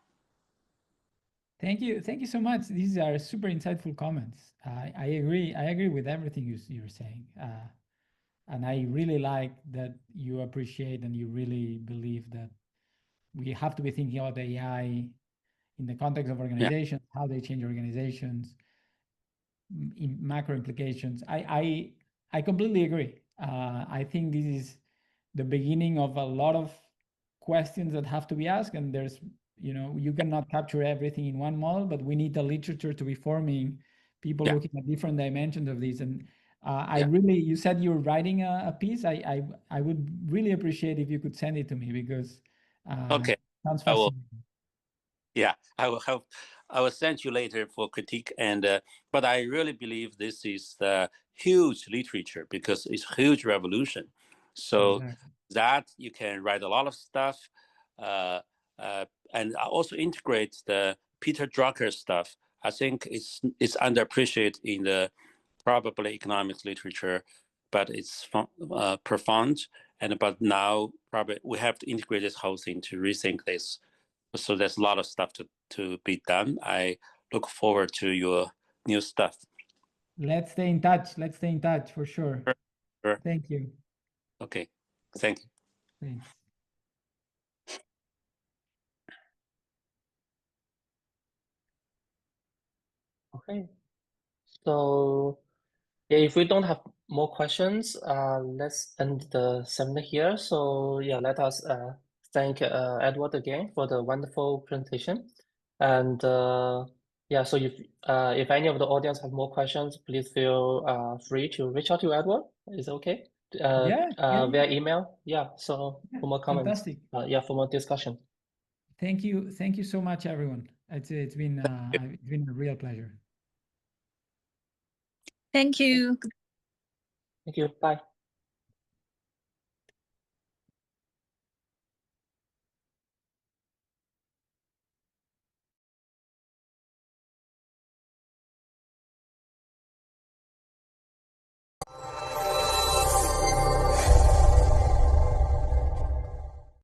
Thank you so much. These are super insightful comments. I agree with everything you're saying, and I really like that you appreciate and you really believe that we have to be thinking about AI in the context of organizations, how they change organizations, in macro implications. I completely agree. I think this is the beginning of a lot of questions that have to be asked, and there's, you cannot capture everything in one model, but we need the literature to be forming people looking at different dimensions of these. And you said you're writing a piece. I would really appreciate if you could send it to me, because okay, sounds fascinating. Yeah, I will send you later for critique. And but I really believe this is the huge literature, because it's a huge revolution. So that you can write a lot of stuff, and also integrate the Peter Drucker stuff. I think it's underappreciated in the probably economics literature, but it's profound. But now probably we have to integrate this whole thing to rethink this. So there's a lot of stuff to be done. I look forward to your new stuff. Let's stay in touch. For sure. Sure. Thank you. Okay. Thank you. Thanks. Okay. So yeah, if we don't have more questions, let's end the seminar here. So yeah, let us thank Edward again for the wonderful presentation. And yeah, so if any of the audience have more questions, please feel free to reach out to Edward. Is it okay? Via email. Yeah. So for more comments. Fantastic. Yeah, for more discussion. Thank you so much, everyone. It's been a real pleasure. Thank you. Thank you. Bye.